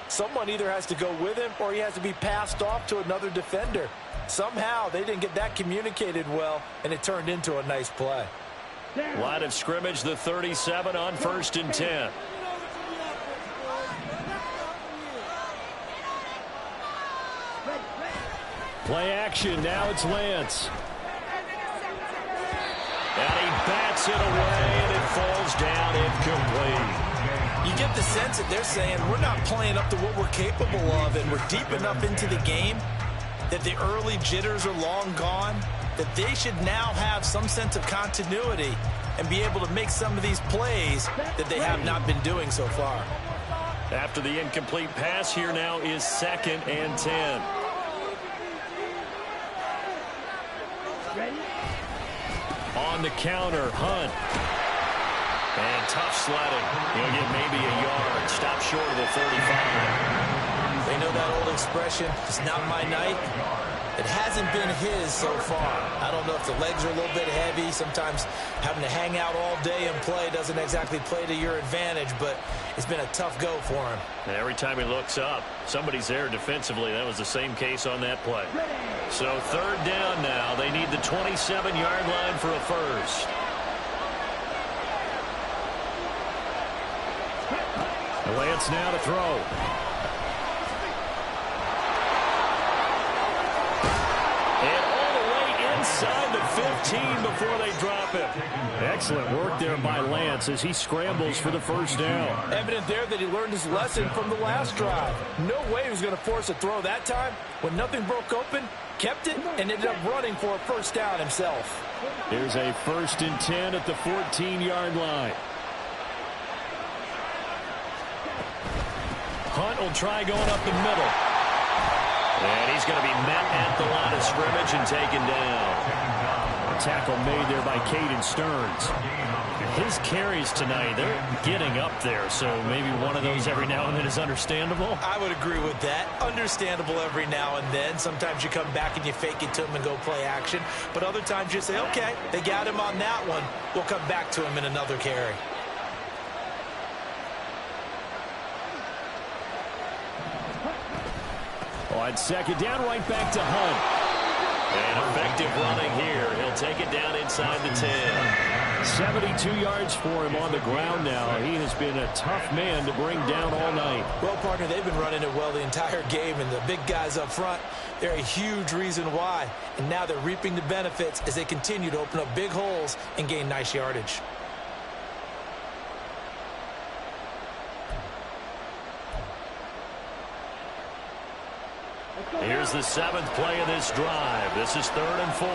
S2: someone either has to go with him or he has to be passed off to another defender. Somehow they didn't get that communicated well, and it turned into a nice play.
S1: Line of scrimmage, the 37 on 1st and 10.
S4: Play action. Now it's Lance.
S1: And he bats it away, and it falls down incomplete.
S2: You get the sense that they're saying we're not playing up to what we're capable of, and we're deep enough into the game that the early jitters are long gone, that they should now have some sense of continuity and be able to make some of these plays that they have not been doing so far.
S1: After the incomplete pass, here now is 2nd and 10.
S4: On the counter, Hunt.
S1: And tough sledding. He'll get maybe a yard. Stop short of the 35.
S2: They know that old expression, it's not my night. It hasn't been his so far. I don't know if the legs are a little bit heavy. Sometimes having to hang out all day and play doesn't exactly play to your advantage, but it's been a tough go for him.
S1: And every time he looks up, somebody's there defensively. That was the same case on that play. So 3rd down now. They need the 27-yard line for a first.
S4: Lance now to throw.
S1: And all the way inside the 15 before they drop him.
S4: Excellent work there by Lance as he scrambles for the 1st down.
S2: Evident there that he learned his lesson from the last drive. No way he was going to force a throw that time. When nothing broke open, kept it, and ended up running for a 1st down himself.
S4: Here's a 1st and 10 at the 14-yard line.
S1: Hunt will try going up the middle. And he's going to be met at the line of scrimmage and taken down.
S4: A tackle made there by Caden Stearns.
S1: His carries tonight, they're getting up there, so maybe one of those every now and then is understandable.
S2: I would agree with that. Understandable every now and then. Sometimes you come back and you fake it to him and go play action. But other times you say, okay, they got him on that one. We'll come back to him in another carry.
S1: On second down, right back to Hunt.
S4: And effective running here. He'll take it down inside the 10.
S1: 72 yards for him on the ground now. He has been a tough man to bring down all night.
S2: Well, partner, they've been running it well the entire game, and the big guys up front, they're a huge reason why. And now they're reaping the benefits as they continue to open up big holes and gain nice yardage.
S4: Here's the 7th play of this drive. This is 3rd and 4.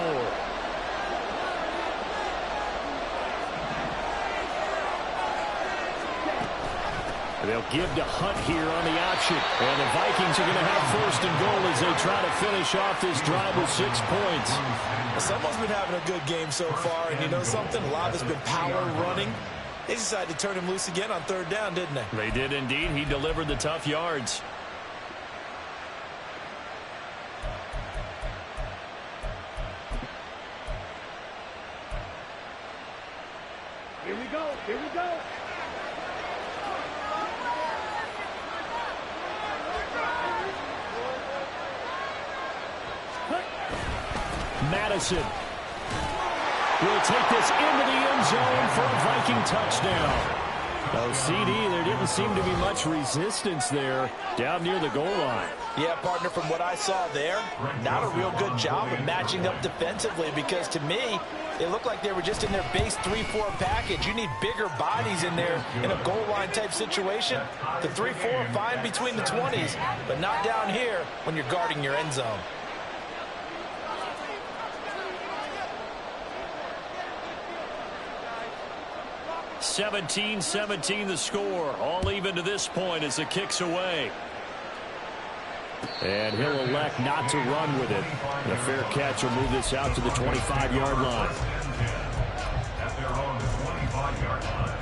S1: They'll give to Hunt here on the option. And the Vikings are going to have 1st and goal as they try to finish off this drive with 6 points.
S2: Someone's been having a good game so far, and you know something? A lot of it's been power running. They decided to turn him loose again on 3rd down, didn't they?
S4: They did indeed. He delivered the tough yards.
S5: Here we go. Here we go.
S1: Madison will take this into the end zone for a Viking touchdown. Oh, CD, there didn't seem to be much resistance there down near the goal line.
S2: Yeah, partner, from what I saw there, not a real good job of matching up defensively because to me, it looked like they were just in their base 3-4 package. You need bigger bodies in there in a goal line type situation. The 3-4 fine between the 20s, but not down here when you're guarding your end zone.
S1: (17-17) the score. All even to this point as the kick's away. And he'll elect not to run with it. And a fair catch will move this out to the 25-yard line.
S3: At their own 25-yard line.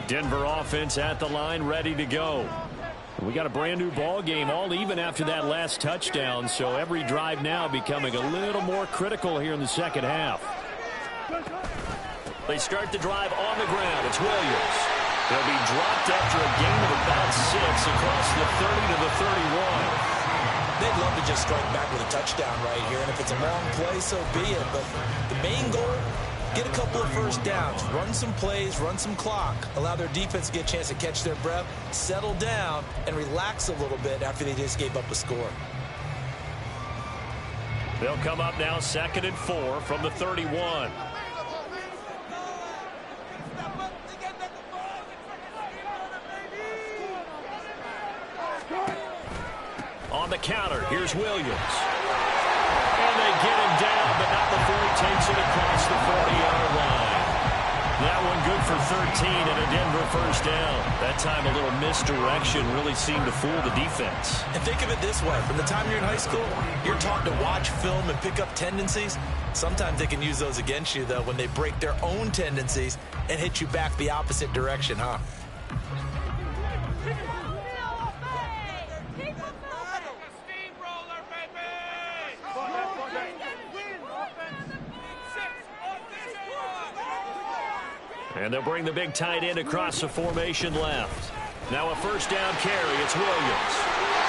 S1: Denver offense at the line, ready to go. We got a brand new ball game, all even after that last touchdown, so every drive now becoming a little more critical here in the second half.
S4: They start the drive on the ground. It's Williams. They'll be dropped after a gain of about 6 across the 30 to the 31.
S2: They'd love to just strike back with a touchdown right here, and if it's a long play, so be it. But the main goal, get a couple of first downs, run some plays, run some clock, allow their defense to get a chance to catch their breath, settle down, and relax a little bit after they just gave up a score.
S4: They'll come up now 2nd and 4 from the 31. On the counter, here's Williams. And they get him down, but not before he takes it across the 40-yard line. That one good for 13 and a Denver first down. That time a little misdirection really seemed to fool the defense.
S2: And think of it this way. From the time you're in high school, you're taught to watch film and pick up tendencies. Sometimes they can use those against you, though, when they break their own tendencies and hit you back the opposite direction, huh?
S4: And they'll bring the big tight end across the formation left. Now a first down carry. It's Williams.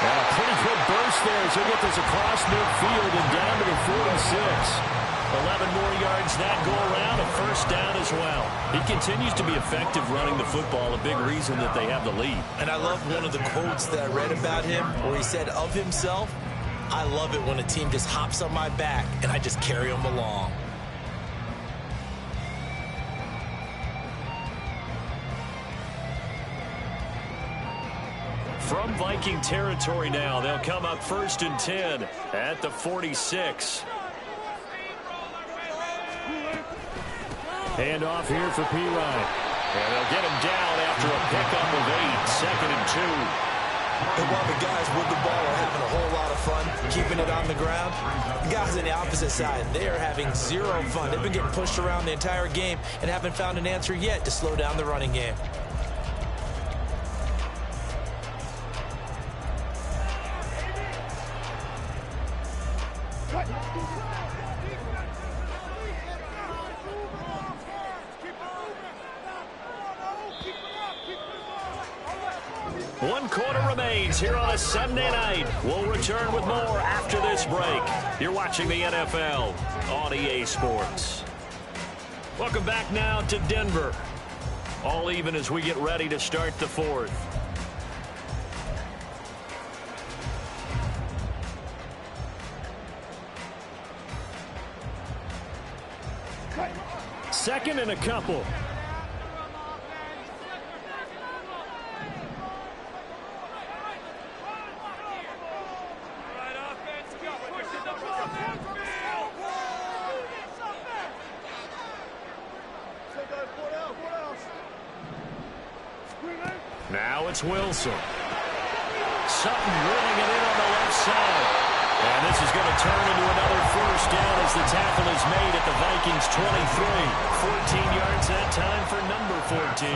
S1: And a pretty good burst there as he'll get this across midfield and down to the 46.
S4: 11 more yards that go around. A first down as well. He continues to be effective running the football. A big reason that they have the lead.
S2: And I love one of the quotes that I read about him where he said of himself, "I love it when a team just hops on my back and I just carry them along."
S4: From Viking territory now, they'll come up 1st and 10 at the 46.
S1: Hand off here for Pirine.
S4: And they'll get him down after a pickup of 8, 2nd and 2.
S2: And while the guys with the ball are having a whole lot of fun keeping it on the ground, the guys on the opposite side, they are having zero fun. They've been getting pushed around the entire game and haven't found an answer yet to slow down the running game.
S1: One quarter remains here on a Sunday night. We'll return with more after this break. You're watching the NFL on EA Sports. Welcome back now to Denver. All even as we get ready to start the fourth. Second and a couple. Now it's Wilson. Sutton drilling it in on the left side. And this is going to turn into another first down as the tackle is made at the Vikings 23. 14 yards that time for number 14.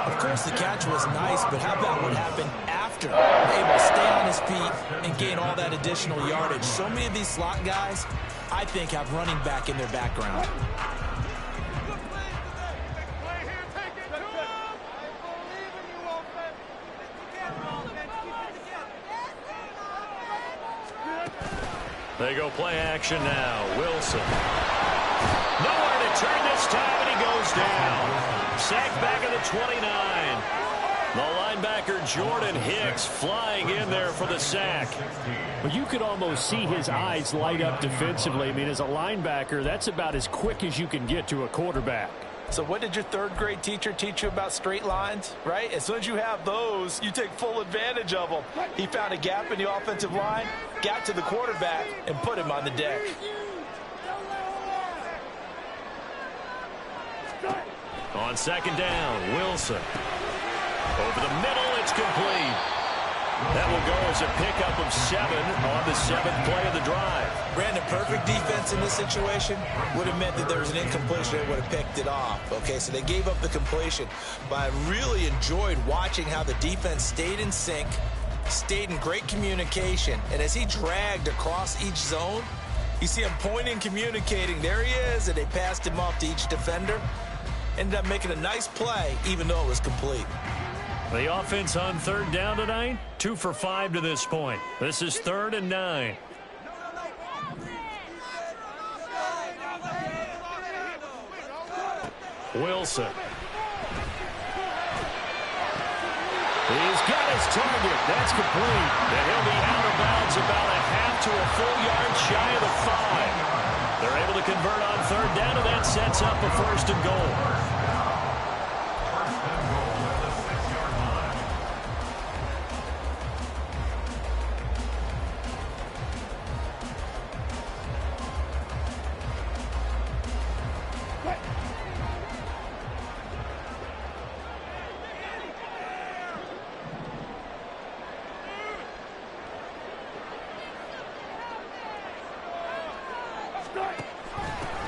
S2: Of course, the catch was nice, but how about what happened after? Able to stay on his feet and gain all that additional yardage. So many of these slot guys, I think, have running back in their background.
S1: They go play action now. Wilson. Nowhere to turn this time, and he goes down. Sacked back at the 29. The linebacker Jordan Hicks flying in there for the sack.
S4: Well, you could almost see his eyes light up defensively. I mean, as a linebacker, that's about as quick as you can get to a quarterback.
S2: So what did your third grade teacher teach you about straight lines, right? As soon as you have those, you take full advantage of them. He found a gap in the offensive line, got to the quarterback, and put him on the deck.
S1: On second down, Wilson. Over the middle, it's complete. That will go as a pickup of 7 on the 7th play of the drive.
S2: Brandon, perfect defense in this situation would have meant that there was an incompletion. They would have picked it off. Okay, so they gave up the completion. But I really enjoyed watching how the defense stayed in sync, stayed in great communication. And as he dragged across each zone, you see him pointing, communicating. There he is, and they passed him off to each defender. Ended up making a nice play, even though it was complete.
S1: The offense on third down tonight, 2 for 5 to this point. This is 3rd and 9. Wilson. He's got his target. That's complete. And he'll be out of bounds about a half to a full yard shy of the 5. They're able to convert on third down, and that sets up a 1st and goal.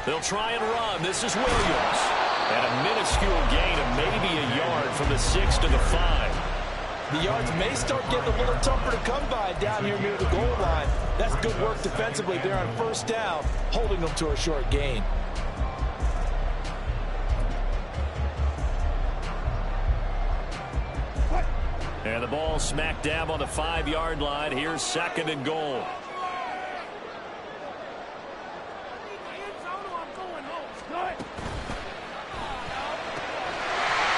S1: They'll try and run. This is Williams. And a minuscule gain of maybe a yard from the 6 to the 5.
S2: The yards may start getting a little tougher to come by down here near the goal line. That's good work defensively there on first down, holding them to a short gain.
S1: And the ball smack dab on the 5-yard line. Here's 2nd and goal.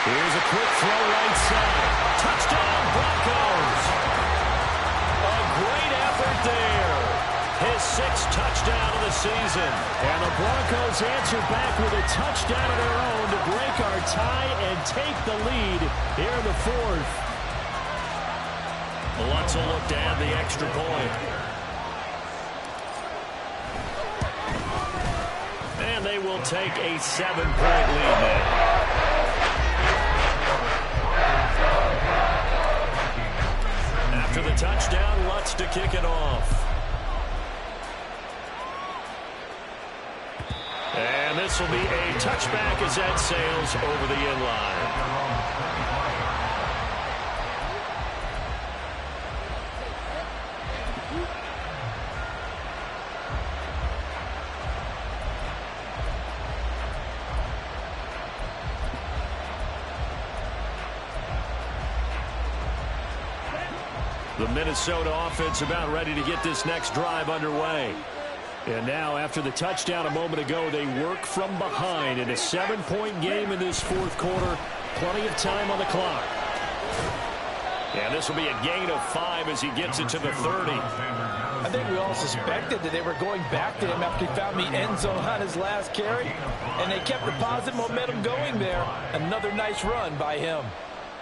S1: Here's a quick throw right side. Touchdown, Broncos. A great effort there. His 6th touchdown of the season.
S4: And the Broncos answer back with a touchdown of their own to break our tie and take the lead here in the 4th.
S1: Lutz will look to add the extra point. And they will take a 7-point lead now. After the touchdown, Lutz to kick it off. And this will be a touchback as that sails over the end line. The Minnesota offense about ready to get this next drive underway. And now, after the touchdown a moment ago, they work from behind in a 7-point game in this fourth quarter. Plenty of time on the clock. And this will be a gain of 5 as he gets it to the 30.
S2: I think we all suspected that they were going back to him after he found the end zone on his last carry. And they kept the positive momentum going there. Another nice run by him.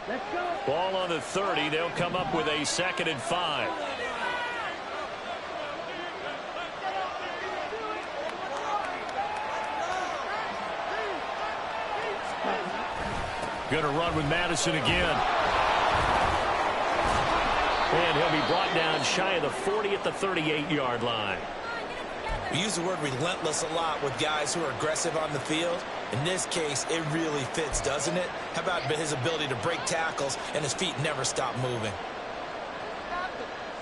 S5: Let's go.
S1: Ball on the 30. They'll come up with a 2nd and 5. Going to run with Madison again. And he'll be brought down shy of the 40 at the 38-yard line.
S2: We use the word relentless a lot with guys who are aggressive on the field. In this case, it really fits, doesn't it? How about his ability to break tackles and his feet never stop moving?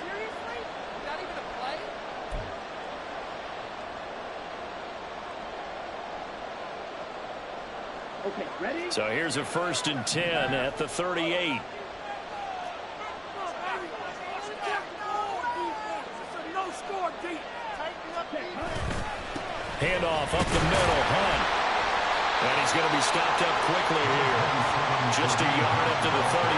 S6: Seriously? Not even a play?
S5: Okay, ready?
S1: So here's a 1st and 10 at the 38. Handoff up the middle, Hunt. And he's going to be stopped up quickly here. Just a yard up to the 39.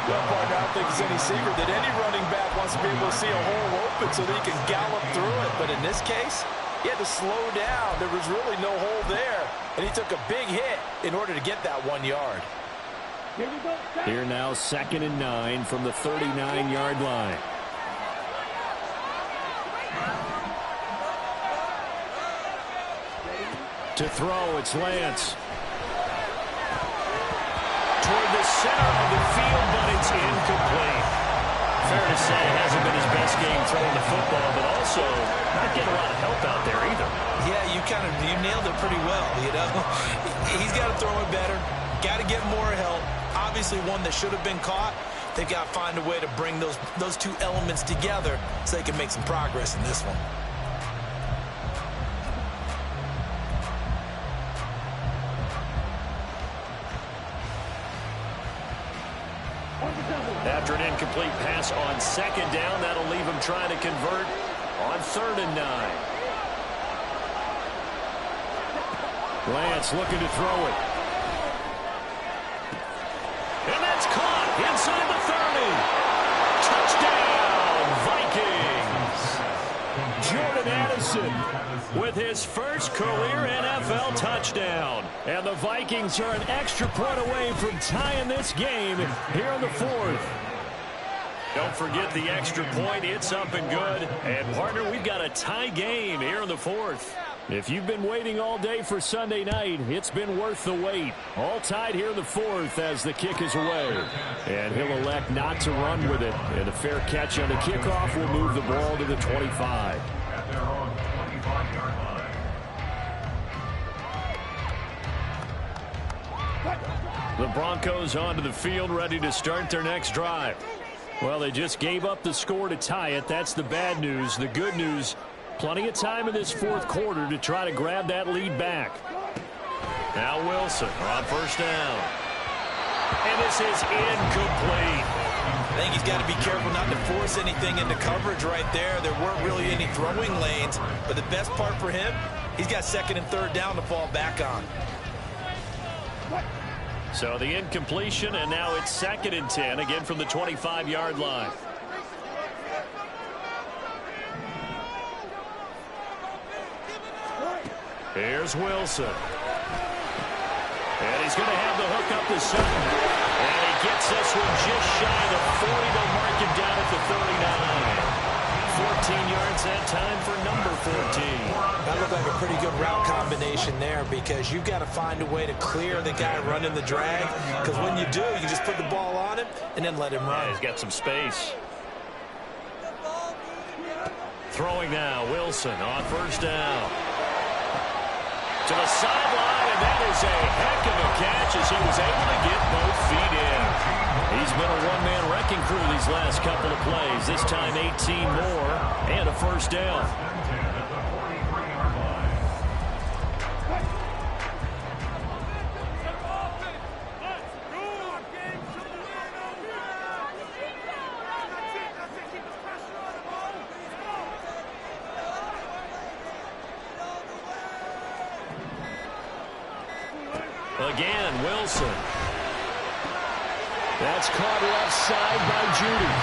S2: Well, partner, I don't think it's any secret that any running back wants to be able to see a hole open so that he can gallop through it. But in this case, he had to slow down. There was really no hole there. And he took a big hit in order to get that 1 yard.
S5: Here we go.
S1: Here now 2nd and 9 from the 39-yard line. To throw, it's Lance. Toward the center of the field, but it's incomplete. Fair to say, it hasn't been his best game throwing the football, but also not getting a lot of help out there either.
S2: Yeah, you nailed it pretty well, you know. He's got to throw it better. Got to get more help. Obviously one that should have been caught. They've got to find a way to bring those two elements together so they can make some progress in this one.
S1: After an incomplete pass on 2nd down, that'll leave him trying to convert on 3rd and 9. Lance looking to throw it. And that's caught inside the 30. Touchdown, Vikings! Jordan Addison with his first career NFL touchdown. And the Vikings are an extra point away from tying this game here in the 4th. Don't forget the extra point. It's up and good. And, partner, we've got a tie game here in the 4th. If you've been waiting all day for Sunday night, it's been worth the wait. All tied here in the 4th as the kick is away. And he'll elect not to run with it. And a fair catch on the kickoff will move the ball to the 25.
S3: At their own 25-yard line.
S1: The Broncos onto the field, ready to start their next drive. Well, they just gave up the score to tie it. That's the bad news. The good news, plenty of time in this 4th quarter to try to grab that lead back. Now Wilson on 1st down. And this is incomplete.
S2: I think he's got to be careful not to force anything into coverage right there. There weren't really any throwing lanes. But the best part for him, he's got 2nd and 3rd down to fall back on.
S1: So the incompletion, and now it's 2nd and 10, again from the 25-yard line. Here's Wilson. And he's going to have the hook up to Sutton. And he gets this one just shy of the 40. They'll mark him down at the 39. 14 yards that time for number 14.
S2: That looked like a pretty good route combination there because you've got to find a way to clear the guy running the drag. Because when you do, you just put the ball on him and then let him run.
S1: Yeah, he's got some space. Throwing now, Wilson on 1st down. To the sideline, and that is a heck of a catch as he was able to get both feet in. He's been a one-man wrecking crew these last couple of plays. This time 18 more and a 1st down. again, Wilson. That's caught left side by Judy.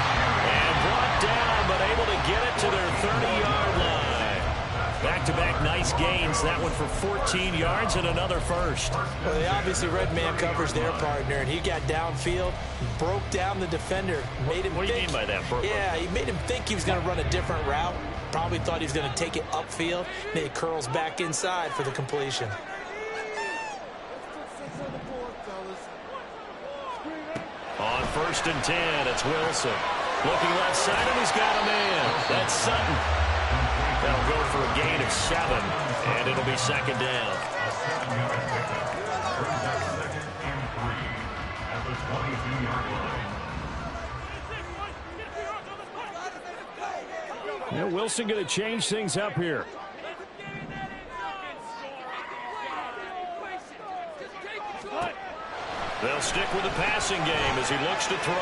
S1: And brought down, but able to get it to their 30-yard line. Back-to-back nice gains. That one for 14 yards and another first.
S2: Well, they obviously read man coverage their partner, and he got downfield, broke down the defender, made him
S1: What do you mean by that, Bert?
S2: Yeah, he made him think he was going to run a different route. Probably thought he was going to take it upfield. Then he curls back inside for the completion.
S1: On 1st and 10, it's Wilson. Looking left side, and he's got a man. That's Sutton. That'll go for a gain of 7, and it'll be 2nd down.
S4: Yeah, Wilson going to change things up here.
S1: They'll stick with the passing game as he looks to throw.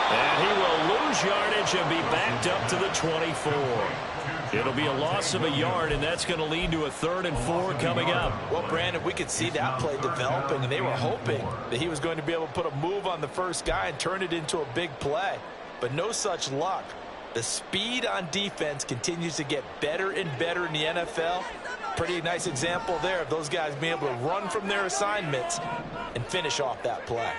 S1: And he will lose yardage and be backed up to the 24. It'll be a loss of a yard, and that's going to lead to a 3rd and 4 coming up.
S2: Well, Brandon, we could see that play developing, and they were hoping that he was going to be able to put a move on the first guy and turn it into a big play. But no such luck. The speed on defense continues to get better and better in the NFL. Pretty nice example there of those guys being able to run from their assignments and finish off that play.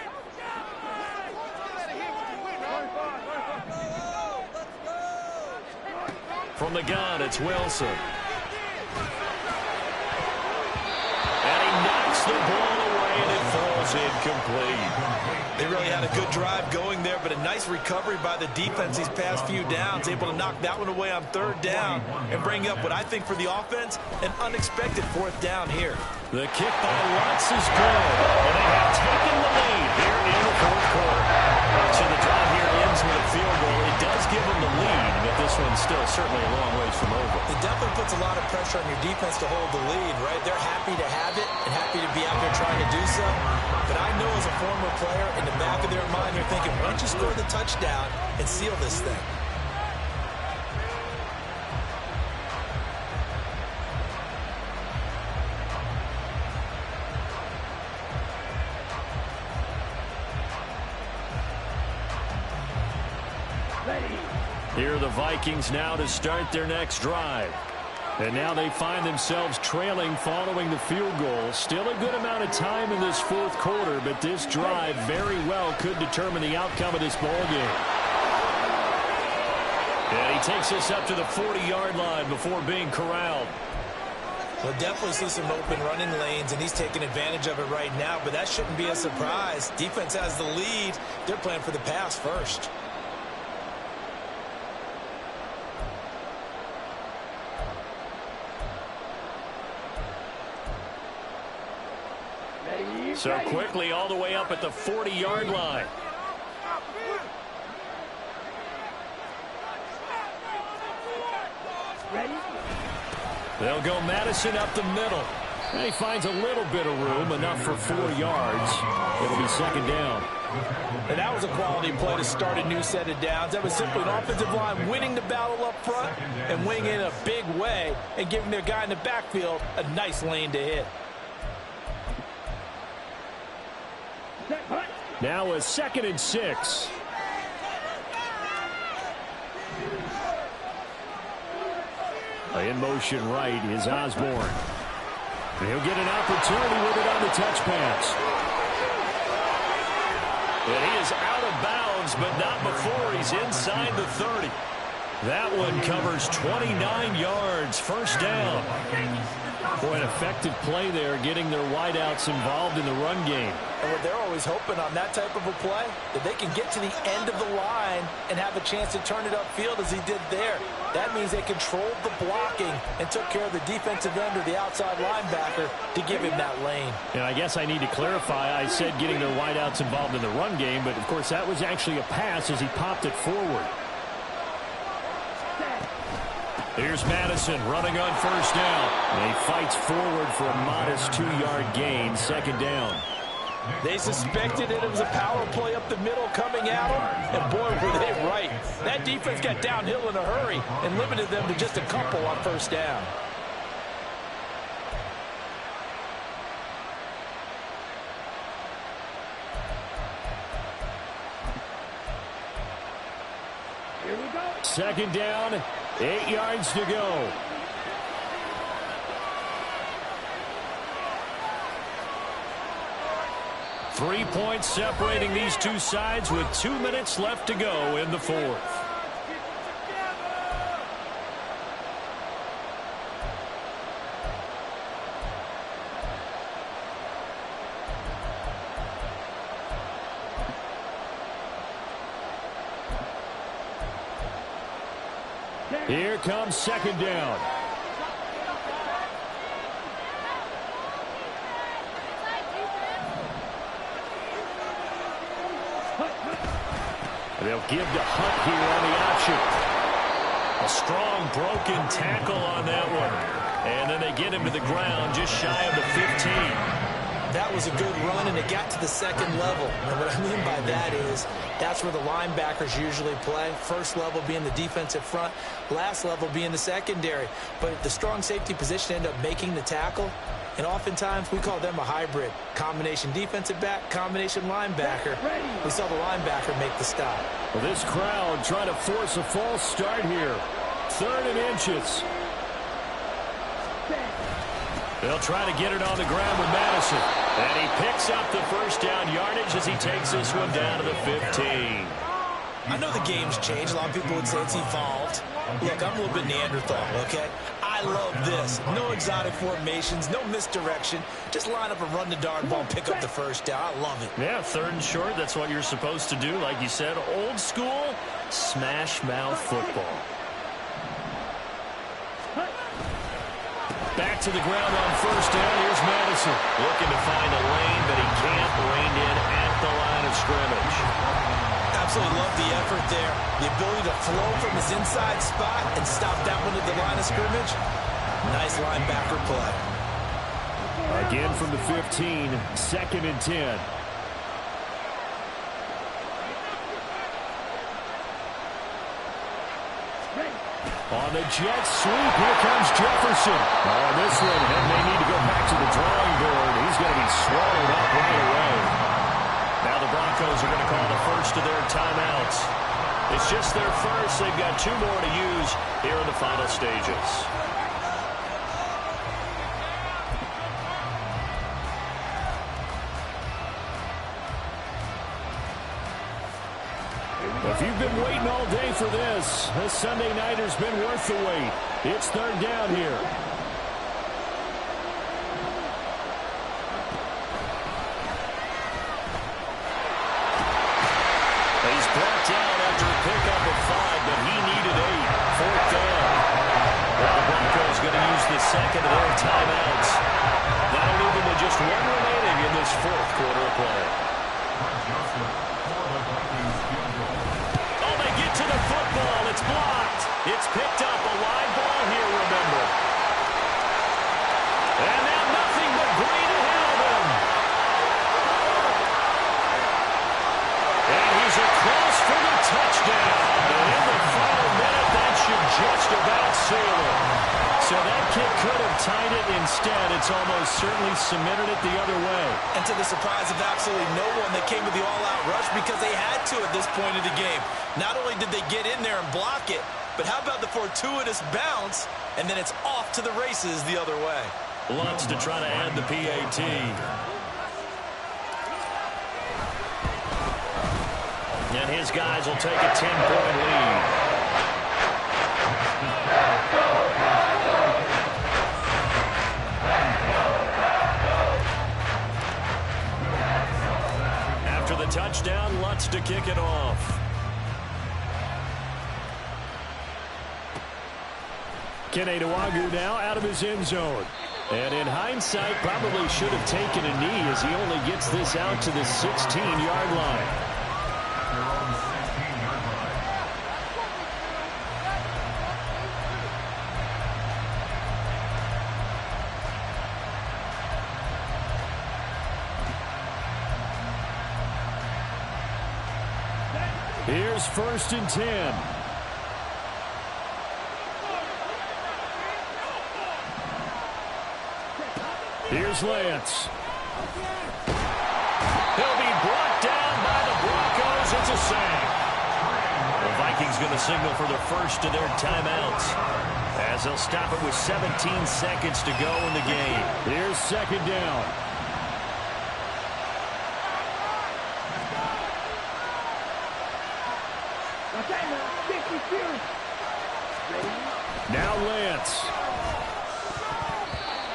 S1: From the gun, it's Wilson. And he knocks the ball away, and it falls incomplete.
S2: They really had a good drive going there, but a nice recovery by the defense these past few downs, able to knock that one away on 3rd down and bring up what I think for the offense, an unexpected 4th down here.
S1: The kick by Lutz is good, and they have taken the lead here in the 4th quarter. So the drive here ends with a field goal. It does give them the lead, but this one's still certainly a long ways from over.
S2: It definitely puts a lot of pressure on your defense to hold the lead, right? They're happy to have it and happy to be out there trying to do so. But I know as a former player, in the back of their mind, they're thinking, why don't you score the touchdown and seal this thing?
S1: Here are the Vikings now to start their next drive. And now they find themselves trailing following the field goal. Still a good amount of time in this 4th quarter, but this drive very well could determine the outcome of this ball game. And he takes us up to the 40-yard line before being corralled.
S2: We'll definitely see some open running lanes, and he's taking advantage of it right now, but that shouldn't be a surprise. Defense has the lead. They're playing for the pass first.
S1: So quickly all the way up at the 40-yard line.
S5: Ready?
S1: They'll go Madison up the middle. And he finds a little bit of room, enough for 4 yards. It'll be 2nd down.
S2: And that was a quality play to start a new set of downs. That was simply an offensive line winning the battle up front and winning in a big way and giving their guy in the backfield a nice lane to hit.
S1: Now a 2nd and 6. In motion right is Osborne. And he'll get an opportunity with it on the touch pass. And he is out of bounds, but not before he's inside the 30. That one covers 29 yards, 1st down. Boy, an effective play there, getting their wideouts involved in the run game.
S2: And what they're always hoping on that type of a play, that they can get to the end of the line and have a chance to turn it upfield as he did there. That means they controlled the blocking and took care of the defensive end or the outside linebacker to give him that lane.
S4: And I guess I need to clarify, I said getting their wideouts involved in the run game, but of course that was actually a pass as he popped it forward. Here's Madison running on 1st down. And he fights forward for a modest 2-yard gain, 2nd down.
S2: They suspected it was a power play up the middle coming at them, and boy, were they right. That defense got downhill in a hurry and limited them to just a couple on 1st down.
S5: Here we go.
S1: Second down, 8 yards to go. Three points separating these two sides with 2 minutes left to go in the fourth. Here comes second down. They'll give to Hunt here on the option. A strong broken tackle on that one. And then they get him to the ground just shy of the 15.
S2: That was a good run, and it got to the second level. And what I mean by that is that's where the linebackers usually play. First level being the defensive front, last level being the secondary. But the strong safety position ended up making the tackle. And oftentimes we call them a hybrid. Combination defensive back, combination linebacker. We saw the linebacker make the stop.
S1: Well, this crowd trying to force a false start here. 3rd and inches. They'll try to get it on the ground with Madison. And he picks up the first down yardage as he takes this one down to the 15.
S2: I know the game's changed. A lot of people would say it's evolved. Look, I'm a little bit Neanderthal, okay? I love this. No exotic formations, no misdirection. Just line up and run the darn ball and pick up the first down. I love it.
S1: Yeah, 3rd and short. That's what you're supposed to do. Like you said, old school smash mouth football. Back to the ground on first down. Here's Madison. Looking to find a lane, but he can't. Reined in at the line of scrimmage.
S2: Absolutely love the effort there. The ability to flow from his inside spot and stop that one at the line of scrimmage. Nice linebacker play.
S1: Again from the 15, 2nd and 10. On the jet sweep, here comes Jefferson. On this one, and they need to go back to the drawing board. He's going to be swallowed up right away. Now the Broncos are going to call the first of their timeouts. It's just their first. They've got 2 more to use here in the final stages. If you've been waiting all day for this Sunday nighter's been worth the wait. It's 3rd down here. He's brought down after a pickup of 5, but he needed 8. 4th down. Well, the Broncos going to use the second of their timeouts. That'll leave them with just 1 remaining in this 4th quarter of play. To the football, it's blocked. It's picked up, a live ball here, remember. And now nothing but green ahead of him. And he's across for the touchdown. And in the final minute, that should just about seal it. So that kick could have tied it. Instead, it's almost certainly submitted it the other way.
S2: And to the surprise of absolutely no one, they came with the all-out rush because they had to at this point of the game. Not only did they get in there and block it, but how about the fortuitous bounce, and then it's off to the races the other way.
S1: Lutz to try to add the PAT. And his guys will take a 10-point lead. After the touchdown, Lutz to kick it off. Kene Nwangwu now out of his end zone. And in hindsight, probably should have taken a knee as he only gets this out to the 16-yard line. Here's 1st and 10. Here's Lance. He'll be brought down by the Broncos. It's a sack. The Vikings is going to signal for the first of their timeouts, as they'll stop it with 17 seconds to go in the game.
S4: Here's second down. Now Lance.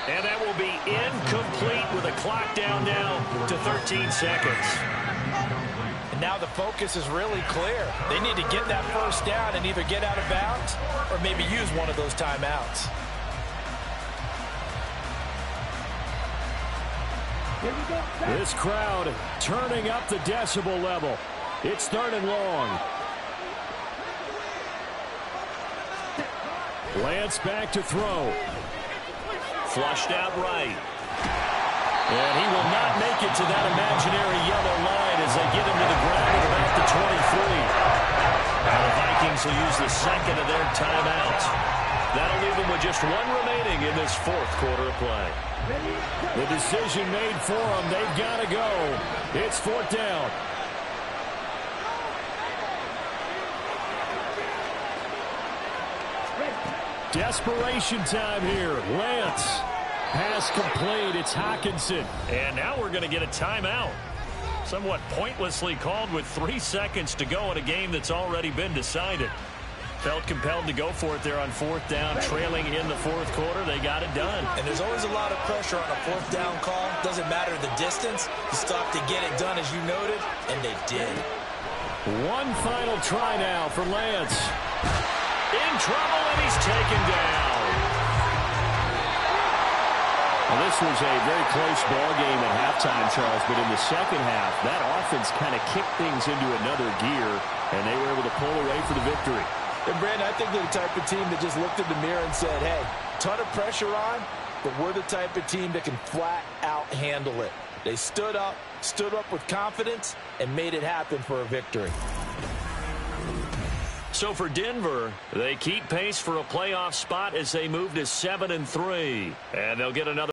S1: And that will be incomplete with a clock down now to 13 seconds.
S2: And now the focus is really clear. They need to get that first down and either get out of bounds or maybe use one of those timeouts.
S4: This crowd turning up the decibel level. It's third and long. Lance back to throw.
S1: Flushed out right. And he will not make it to that imaginary yellow line as they get him to the ground at about the 23. Now the Vikings will use the second of their timeouts. That'll leave them with just one remaining in this fourth quarter of play.
S4: The decision made for them. They've got to go. It's fourth down. Desperation time here. Lance. Pass complete. It's Hockenson.
S1: And now we're going to get a timeout. Somewhat pointlessly called with 3 seconds to go in a game that's already been decided. Felt compelled to go for it there on fourth down, trailing in the fourth quarter. They got it done.
S2: And there's always a lot of pressure on a fourth down call. Doesn't matter the distance. You stop to get it done, as you noted, and they did.
S4: One final try now for Lance.
S1: In trouble, and he's taken down.
S4: Well, this was a very close ball game at halftime, Charles, but in the second half, that offense kind of kicked things into another gear, and they were able to pull away for the victory.
S2: And, Brandon, I think they're the type of team that just looked in the mirror and said, hey, ton of pressure on, but we're the type of team that can flat out handle it. They stood up with confidence, and made it happen for a victory.
S1: So for Denver, they keep pace for a playoff spot as they move to 7-3. And they'll get another